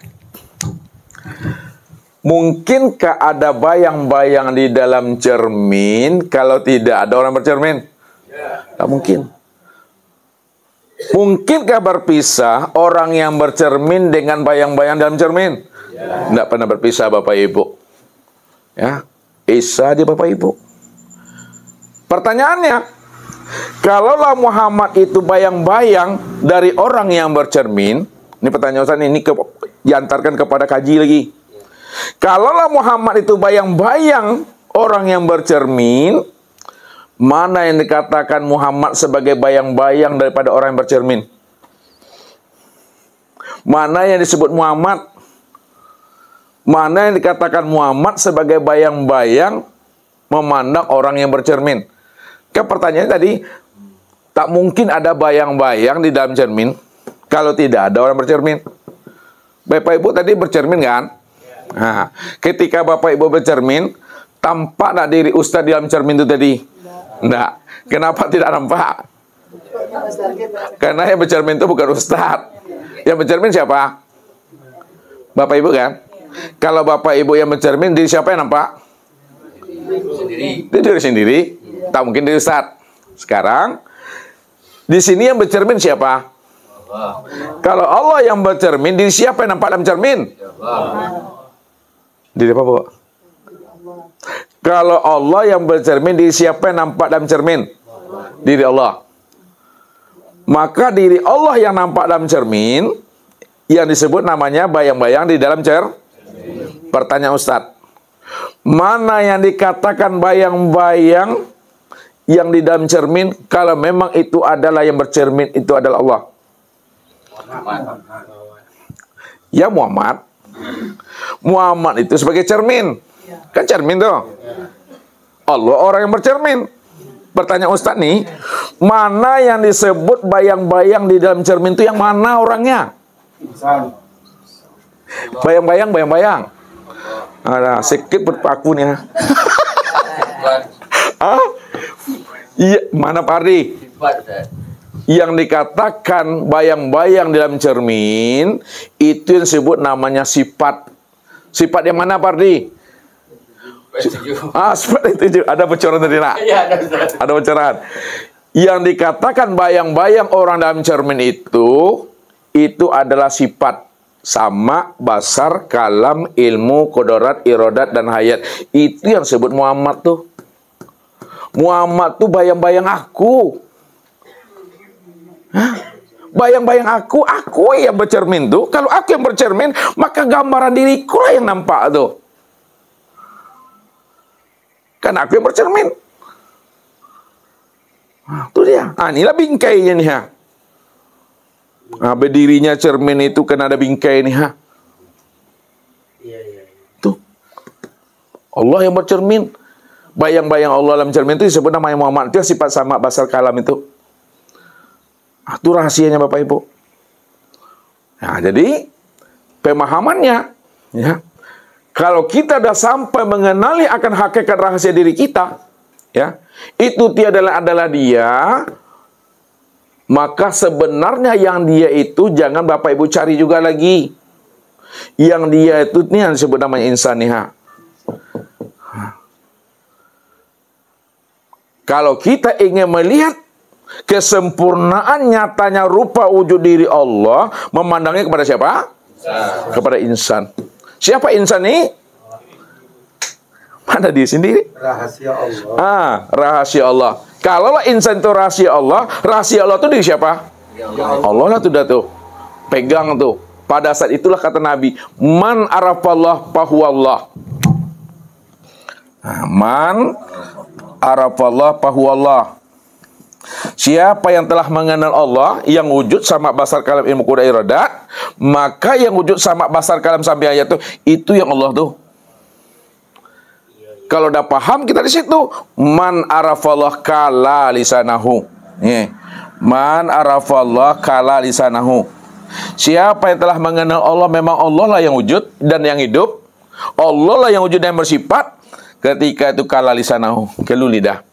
mungkinkah ada bayang-bayang di dalam cermin kalau tidak ada orang bercermin? Tak mungkin. Mungkinkah berpisah orang yang bercermin dengan bayang-bayang dalam cermin? Tidak pernah berpisah Bapak Ibu. Ya, Isa di Bapak Ibu. Pertanyaannya, kalaulah Muhammad itu bayang-bayang dari orang yang bercermin, ini pertanyaan Ustaz ini diantarkan kepada kaji lagi. Kalaulah Muhammad itu bayang-bayang orang yang bercermin, mana yang dikatakan Muhammad sebagai bayang-bayang daripada orang yang bercermin? Mana yang disebut Muhammad? Mana yang dikatakan Muhammad sebagai bayang-bayang memandang orang yang bercermin? Kan pertanyaannya tadi, Tak mungkin ada bayang-bayang di dalam cermin kalau tidak ada orang bercermin. Bapak Ibu tadi bercermin kan? Nah, ketika Bapak Ibu bercermin, tampak tak diri Ustadz di dalam cermin itu tadi? Enggak. Kenapa tidak nampak? Karena yang bercermin itu bukan Ustadz. Yang bercermin siapa? Bapak Ibu kan? Kalau Bapak Ibu yang bercermin, diri siapa yang nampak? Diri sendiri. Tak mungkin diri Ustadz. Sekarang di sini yang bercermin siapa? Kalau Allah yang bercermin, diri siapa yang nampak dalam cermin? Diri apa, Bu? Kalau Allah yang bercermin, diri siapa yang nampak dalam cermin? Diri Allah. Maka diri Allah yang nampak dalam cermin, yang disebut namanya bayang-bayang di dalam cermin. Pertanyaan Ustadz, mana yang dikatakan bayang-bayang yang di dalam cermin, kalau memang itu adalah yang bercermin, itu adalah Allah? Ya Muhammad. Muhammad itu sebagai cermin. Kan cermin tuh. Allah orang yang bercermin. Pertanyaan Ustadz nih, mana yang disebut bayang-bayang di dalam cermin itu yang mana orangnya? Bayang-bayang. Ada sedikit berpaku nih. Iya, mana Pak Ardi? Yang dikatakan bayang-bayang dalam cermin itu yang disebut namanya sifat. Sifat yang mana Pak Ardi? Sifat itu ada bocoran tadi nak? Ada bocoran. Yang dikatakan bayang-bayang orang dalam cermin itu adalah sifat. Sama, basar, kalam, ilmu, kodorat, irodat, dan hayat. Itu yang disebut Muhammad tuh. Muhammad tuh bayang-bayang aku. Bayang-bayang aku yang bercermin tuh. Kalau aku yang bercermin, maka gambaran diriku lah yang nampak tuh. Kan aku yang bercermin. Itu dia. Inilah bingkainya nih. Berdirinya cermin itu kan ada bingkai nih. Tuh. Allah yang bercermin. Bayang-bayang Allah dalam cermin itu disebut namanya Muhammad. Itu sifat sama basar kalam itu. Itu rahasianya Bapak Ibu. Nah, jadi pemahamannya, ya, kalau kita sudah sampai mengenali akan hakikat rahasia diri kita, ya, itu tiadalah adalah dia, maka sebenarnya yang dia itu jangan Bapak Ibu cari juga lagi. Yang dia itu ini yang disebut namanya insaniha. Kalau kita ingin melihat kesempurnaan nyatanya rupa wujud diri Allah, memandangnya kepada siapa? Kepada insan. Siapa insan ini? Mana dia sendiri? Rahasia Allah. Rahasia Allah. Kalau insan itu rahasia Allah itu diri siapa? Allah lah tuh dah tuh. Pegang tuh. Pada saat itulah kata Nabi, man arafallah fahuwallah. Man arafallah fahuwallah. Siapa yang telah mengenal Allah, yang wujud sama basar kalam ilmu kuda iradat, maka yang wujud sama basar kalam sampai ayat itu yang Allah tuh. Kalau udah paham kita di situ, man arafallah kala lisanahu. Man arafallah kala lisanahu. Siapa yang telah mengenal Allah, memang Allah lah yang wujud dan yang hidup. Allah lah yang wujud dan bersifat. Ketika itu kala lisanahu, kelu lidah.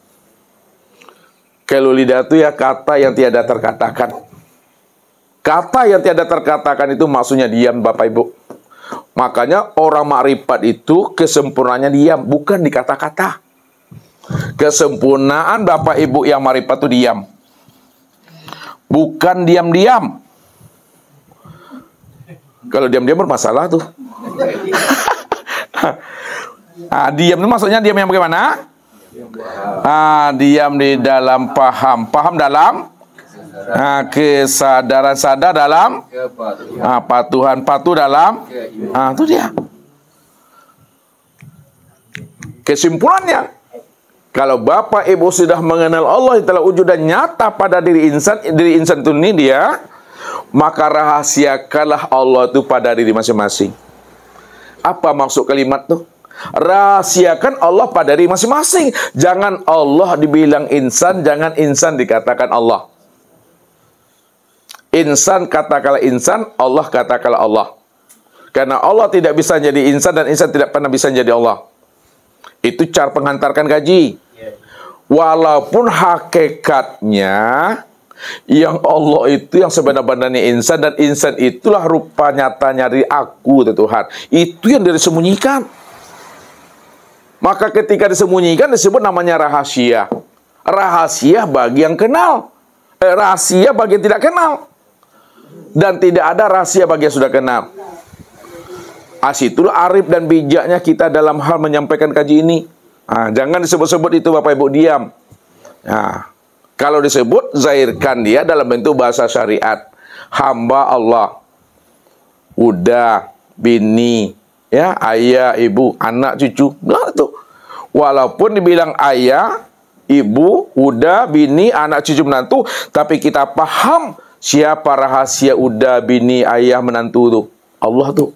Kelu lidah itu ya kata yang tiada terkatakan. Kata yang tiada terkatakan itu maksudnya diam Bapak Ibu. Makanya orang makrifat itu kesempurnaannya diam, bukan di kata-kata. Kesempurnaan Bapak Ibu yang makrifat itu diam. Bukan diam-diam. Kalau diam-diam bermasalah tuh. Diam itu maksudnya diam yang bagaimana? Diam di dalam paham. Paham dalam kesadaran, sadar dalam patuhan, patuh dalam itu dia. Kesimpulannya, kalau Bapak Ibu sudah mengenal Allah yang telah wujud dan nyata pada diri insan itu ini dia, maka rahasiakanlah Allah itu pada diri masing-masing. Apa maksud kalimat tuh? Rahasiakan Allah pada diri masing-masing. Jangan Allah dibilang insan, jangan insan dikatakan Allah. Insan katakanlah insan, Allah katakanlah Allah. Karena Allah tidak bisa jadi insan dan insan tidak pernah bisa jadi Allah. Itu cara menghantarkan gaji. Walaupun hakikatnya yang Allah itu yang sebenar-benarnya insan, dan insan itulah rupa nyatanya dari aku, Tuhan. Itu yang disembunyikan. Maka ketika disembunyikan disebut namanya rahasia. Rahasia bagi yang kenal. Rahasia bagi yang tidak kenal. Dan tidak ada rahasia bagi yang sudah kenal. Asitulah arif dan bijaknya kita dalam hal menyampaikan kaji ini. Jangan disebut-sebut itu Bapak Ibu, diam. Kalau disebut, zahirkan dia dalam bentuk bahasa syariat. Hamba Allah. Udah, bini, ya, ayah, ibu, anak, cucu. Nah, itu. Walaupun dibilang ayah, ibu, udah, bini, anak, cucu, menantu, tapi kita paham siapa rahasia udah, bini, ayah, menantu itu. Allah tuh.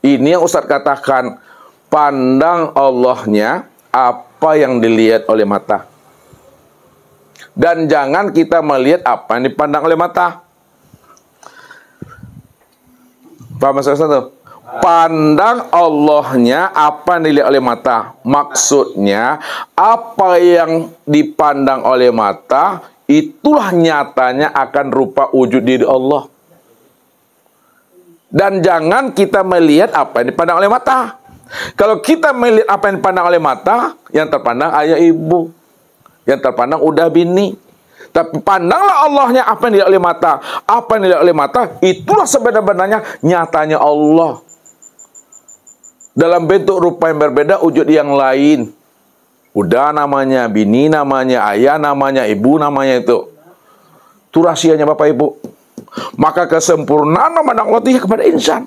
Ini yang Ustaz katakan, pandang Allahnya apa yang dilihat oleh mata. Dan jangan kita melihat apa yang dipandang oleh mata. Paham maksud Ustaz? Pandang Allahnya apa yang dilihat oleh mata. Maksudnya apa yang dipandang oleh mata itulah nyatanya akan rupa wujud diri Allah. Dan jangan kita melihat apa yang dipandang oleh mata. Kalau kita melihat apa yang dipandang oleh mata, yang terpandang ayah ibu, yang terpandang udah bini. Tapi pandanglah Allahnya apa yang dilihat oleh mata. Apa yang dilihat oleh mata itulah sebenarnya nyatanya Allah. Dalam bentuk rupa yang berbeda, wujud yang lain. Udah namanya, bini namanya, ayah namanya, ibu namanya itu. Itu rahasianya Bapak Ibu. Maka kesempurnaan memandang Allah kepada insan.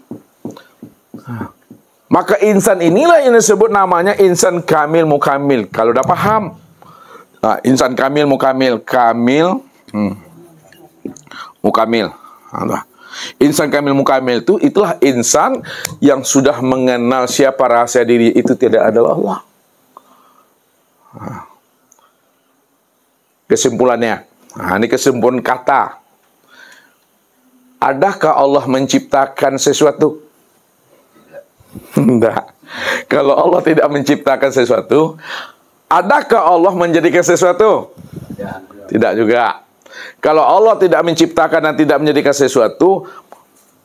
Maka insan inilah yang disebut namanya insan kamil mukamil. Kalau udah paham. Insan kamil mukamil. Kamil. Mukamil. Insan kamil mukamil itu, itulah insan yang sudah mengenal siapa rahasia diri itu tidak adalah Allah. Kesimpulannya, ini kesimpulan kata. Adakah Allah menciptakan sesuatu? Tidak. Kalau Allah tidak menciptakan sesuatu, adakah Allah menjadikan sesuatu? Tidak juga. Kalau Allah tidak menciptakan dan tidak menjadikan sesuatu,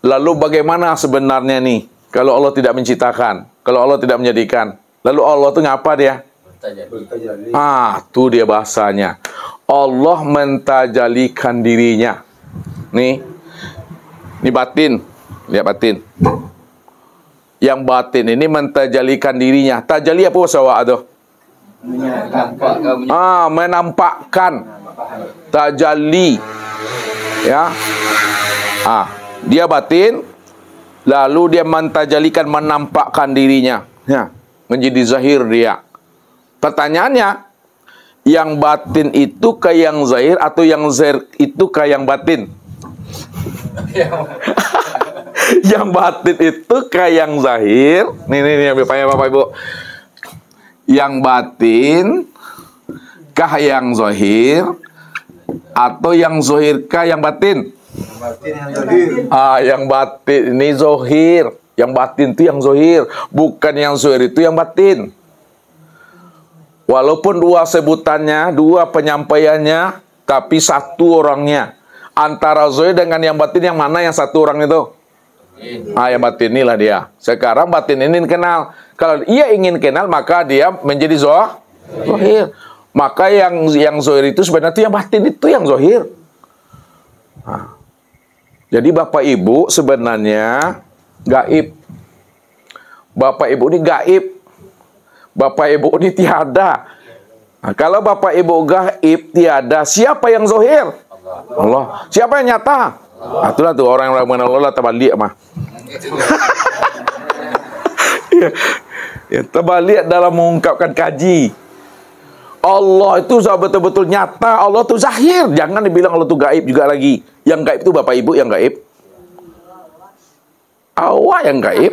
lalu bagaimana sebenarnya nih? Kalau Allah tidak menciptakan, kalau Allah tidak menjadikan, lalu Allah itu ngapa dia? Itu dia bahasanya. Allah mentajalikan dirinya. Nih, ini batin. Lihat batin. Yang batin ini mentajalikan dirinya. Tajali apa sawa itu? Menampakkan. Tajalli. Ya. Dia batin, lalu dia mentajalikan, menampakkan dirinya. Ya, menjadi zahir dia. Pertanyaannya, yang batin itu ke yang zahir atau yang zahir itu ke yang batin? Yang batin itu ke yang zahir. Nih Bapak Ibu. Yang batin kah yang zahir atau yang zahir kah yang batin? Yang batin ini zahir. Yang batin itu yang zahir, bukan yang zahir itu yang batin. Walaupun dua sebutannya, dua penyampaiannya, tapi satu orangnya. Antara zahir dengan yang batin, yang mana yang satu orang itu? Yang batin inilah dia. Sekarang batin ini kenal. Kalau ia ingin kenal, maka dia menjadi zahir. Maka yang zahir itu sebenarnya yang batin itu yang zahir. Jadi Bapak Ibu sebenarnya gaib. Bapak Ibu ini gaib. Bapak Ibu ini tiada. Kalau Bapak Ibu gaib tiada, siapa yang zahir? Allah. Siapa yang nyata? Itulah tuh orang yang mengenal Allah terbalik mah. Terbalik dalam mengungkapkan kaji. Allah itu betul-betul nyata. Allah itu zahir. Jangan dibilang Allah itu gaib juga lagi. Yang gaib itu Bapak Ibu yang gaib. Awak yang gaib.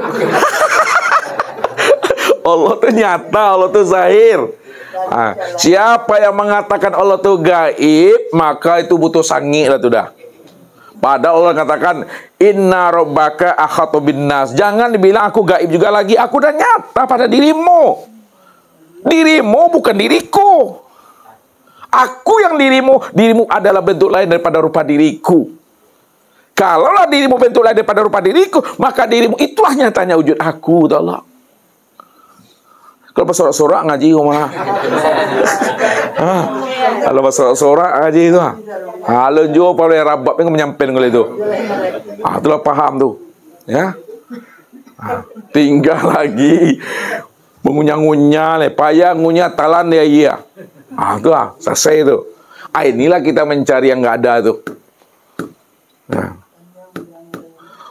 Allah itu nyata, Allah itu zahir. Nah, siapa yang mengatakan Allah itu gaib, maka itu butuh sangi lah tuh dah. Padahal Allah katakan inna rabbaka akhatu binnas. Jangan dibilang aku gaib juga lagi. Aku udah nyata pada dirimu. Dirimu bukan diriku. Aku yang dirimu. Dirimu adalah bentuk lain daripada rupa diriku. Kalaulah dirimu bentuk lain daripada rupa diriku, maka dirimu itulah nyatanya wujud aku. Allah. Kalau bersorak-sorak ngaji rumah. Kalau bersorak-sorak ngaji itu. Kalau jual pada rabab yang menyampaikan kalau itu. Itulah paham tuh. Ya. Tinggal lagi mengunyah-ngunyah, payah ngunyah talan dia iya. Itulah selesai itu. Inilah kita mencari yang nggak ada tuh. Nah.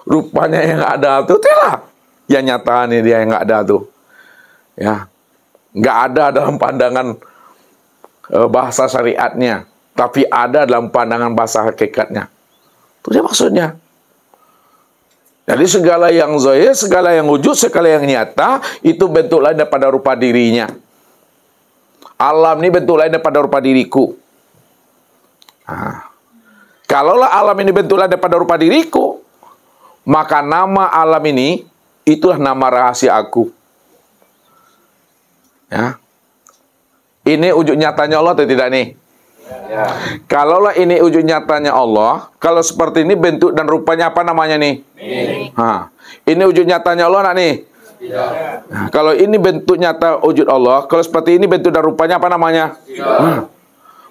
Rupanya yang nggak ada tuh, itulah yang nyatanya dia yang nggak ada tuh. Ya, nggak ada dalam pandangan bahasa syariatnya, tapi ada dalam pandangan bahasa hakikatnya. Itu dia maksudnya. Jadi segala yang zahir, segala yang wujud, segala yang nyata, itu bentuk lain daripada rupa dirinya. Alam ini bentuk lain daripada rupa diriku. Nah, kalaulah alam ini bentuk lain daripada rupa diriku, maka nama alam ini, itulah nama rahasia aku. Ya. Ini wujud nyatanya Allah atau tidak nih? Ya. Kalaulah ini wujud nyatanya Allah, kalau seperti ini bentuk dan rupanya apa namanya nih? Ini wujud nyatanya Allah nak nih? Ya. Nah, kalau ini bentuk nyata wujud Allah, kalau seperti ini bentuk dan rupanya apa namanya? Ya.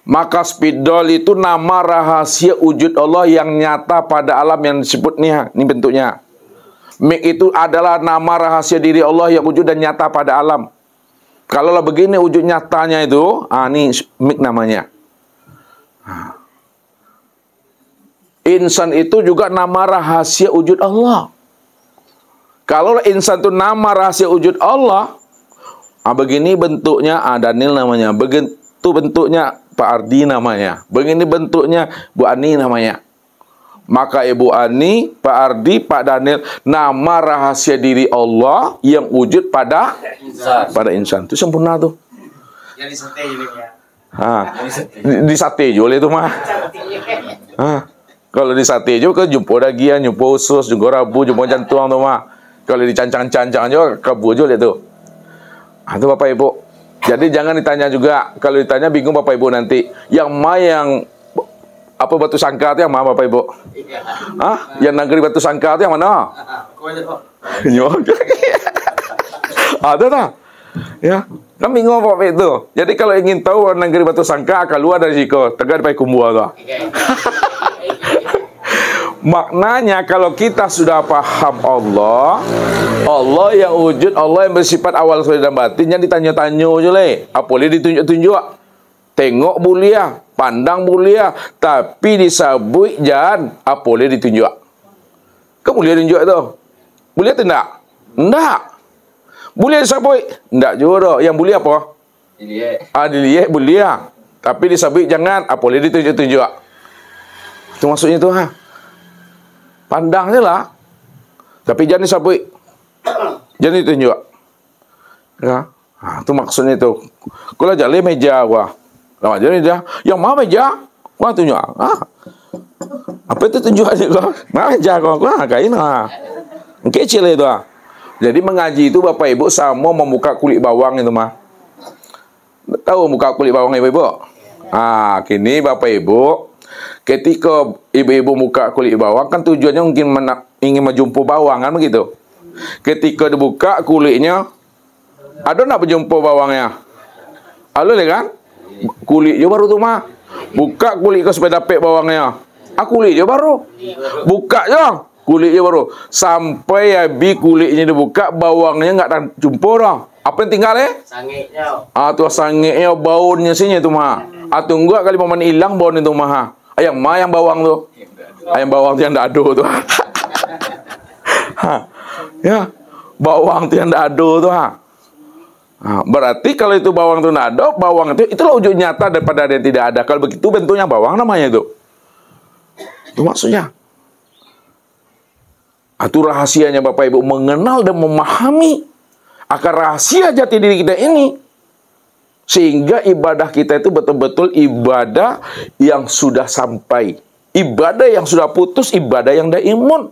Maka spidol itu nama rahasia wujud Allah yang nyata pada alam yang disebut nih, ini bentuknya. Mik itu adalah nama rahasia diri Allah yang wujud dan nyata pada alam. Kalau lah begini wujud nyatanya itu, ini mik namanya. Insan itu juga nama rahasia wujud Allah. Kalau insan itu nama rahasia wujud Allah, begini bentuknya Daniel namanya, begitu bentuknya Pak Ardi namanya, begini bentuknya Bu Ani namanya. Maka Ibu Ani, Pak Ardi, Pak Daniel, nama rahasia diri Allah yang wujud pada insan. Itu sempurna tuh. Yang di sate juga. Di sate juga itu mah. Kalau di sate juga jumpa dagian, jumpa usus, jumpa rabu, jumpa jantung tuh mah. Kalau dicancang-cancang juga kabu juga itu. Itu Bapak Ibu. Jadi jangan ditanya juga. Kalau ditanya bingung Bapak Ibu nanti. Yang apa batu sangka itu yang mana Bapak Ibu? Yang negeri batu sangka itu yang mana? Ada tak? Ya, kan bingung Bapak itu. Jadi kalau ingin tahu negeri batu sangka, keluar dari situ, tegak di Kumbua tu. Maknanya kalau kita sudah paham Allah yang wujud, Allah yang bersifat awal dan batin, jangan ditanya-tanya je le. Apa boleh ditunjuk-tunjuk? Tengok mulia, pandang mulia, tapi disabui jangan apa boleh ditunjuk. Kau boleh tunjuk tu? Boleh tidak? Tidak. Boleh disabui? Tidak juga. Yang boleh apa? Dilihat boleh. Tapi disabui jangan apa boleh ditunjuk-tunjuk. Itu maksudnya tu Pandang je lah. Tapi jangan disabui. Jangan ditunjuk. Ya. Itu maksudnya tu. Kalau jalan meja gua. Lama jadi dia, yang mana meja? Wah tunjuk. Apa itu tunjuk aja kau? Mana meja kau? Wah kain kecil itu Jadi mengaji itu Bapak Ibu sama membuka kulit bawang itu mah. Tahu buka kulit bawang Ibu? Kini Bapak Ibu, ketika ibu-ibu buka kulit bawang kan tujuannya mungkin ingin menjumpa bawang kan begitu. Ketika dibuka kulitnya, ada nak berjumpa bawangnya? Ada kan? Kulit je baru tu mah. Buka kulit kau supaya dapat bawangnya. Kulit je baru. Buka je. Kulit je baru. Sampai habis kulitnya dibuka, bawangnya enggak jumpa dah. Apa yang tinggal Sangitnya. Tu sangitnya, baunya sini tu mah. Tunggu kali momen hilang bau itu mah. Yang mah yang bawang tu. Yang bawang tu yang dado tu. Ya. Bawang tu yang dado tu berarti kalau itu bawang itu nado, bawang itulah wujud nyata daripada yang tidak ada. Kalau begitu bentuknya bawang namanya itu. Itu maksudnya. Itu rahasianya Bapak Ibu mengenal dan memahami akan rahasia jati diri kita ini. Sehingga ibadah kita itu betul-betul ibadah yang sudah sampai. Ibadah yang sudah putus, ibadah yang daimun.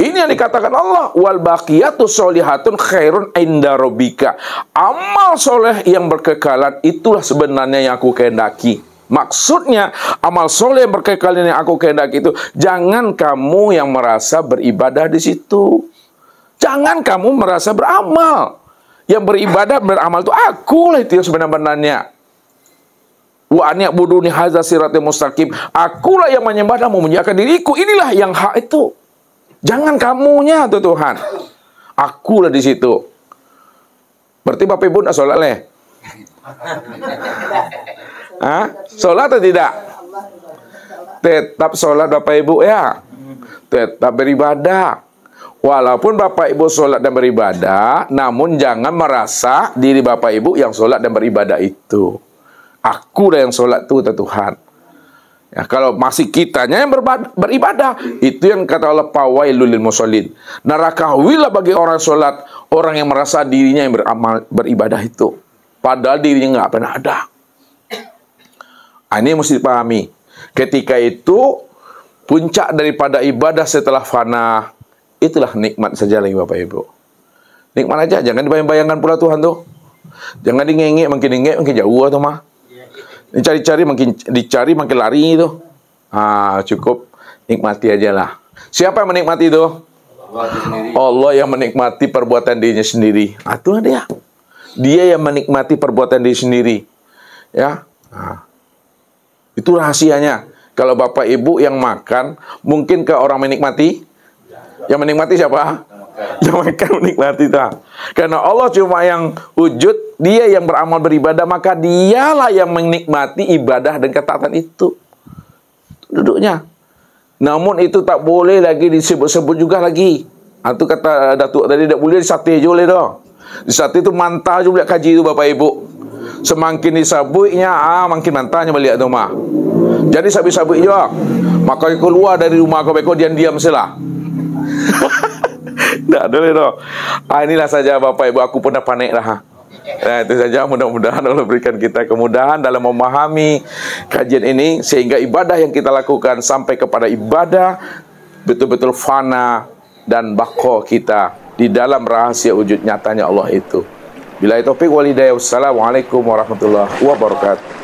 Ini yang dikatakan Allah, wal baqiyatus sholihatun khairun inda rabbika. Amal soleh yang berkekalan itulah sebenarnya yang aku kehendaki. Maksudnya, amal soleh yang berkekalan yang aku kehendaki itu, jangan kamu yang merasa beribadah di situ. Jangan kamu merasa beramal. Yang beribadah, beramal itu akulah itu yang sebenarnya. Wa an ya'buduni hadza siratal mustaqim. Akulah yang menyembah dan memuliakan diriku. Inilah yang hak itu. Jangan kamunya tuh Tuhan. Akulah di situ. Berarti Bapak Ibu enggak sholat leh? Hah? Sholat atau tidak? Tetap sholat Bapak Ibu ya. Tetap beribadah. Walaupun Bapak Ibu sholat dan beribadah, namun jangan merasa diri Bapak Ibu yang sholat dan beribadah itu. Aku dah yang sholat itu Tuhan. Ya, kalau masih kitanya yang beribadah, itu yang kata Allah, fawailul lil musallin. Neraka wilah bagi orang sholat, orang yang merasa dirinya yang beribadah itu. Padahal dirinya nggak pernah ada. Ini mesti dipahami. Ketika itu, puncak daripada ibadah setelah fana, itulah nikmat saja lagi Bapak Ibu. Nikmat aja, jangan dibayang-bayangkan pula Tuhan tuh. Jangan dingengek, makin jauh tuh mah. Dicari-cari, makin dicari, makin lari itu. Cukup nikmati aja lah. Siapa yang menikmati itu? Allah yang menikmati perbuatan dirinya sendiri. Itu dia. Dia yang menikmati perbuatan diri sendiri. Ya. Itu rahasianya. Kalau Bapak Ibu yang makan, mungkinkah orang menikmati? Yang menikmati siapa? Yang mereka menikmati tak. Karena Allah cuma yang wujud, dia yang beramal beribadah, maka dialah yang menikmati ibadah dan ketaatan itu. Duduknya. Namun itu tak boleh lagi disebut-sebut juga lagi. Itu kata Datuk tadi, tak boleh disate je boleh dah. Disate itu mantah je boleh kaji tu Bapak Ibu. Semakin disabutnya, makin mantahnya balik tu mah. Jadi sabit-sabit je. Maka keluar dari rumah kau beko diam-diam selah. Tak boleh dah. Inilah saja Bapak Ibu, aku pun dah panik dah. Itu saja, mudah-mudahan Allah berikan kita kemudahan dalam memahami kajian ini, sehingga ibadah yang kita lakukan sampai kepada ibadah betul-betul fana dan baqo kita di dalam rahasia wujud nyatanya Allah itu. Billahi taufiq wal hidayah. Wassalamualaikum warahmatullahi wabarakatuh.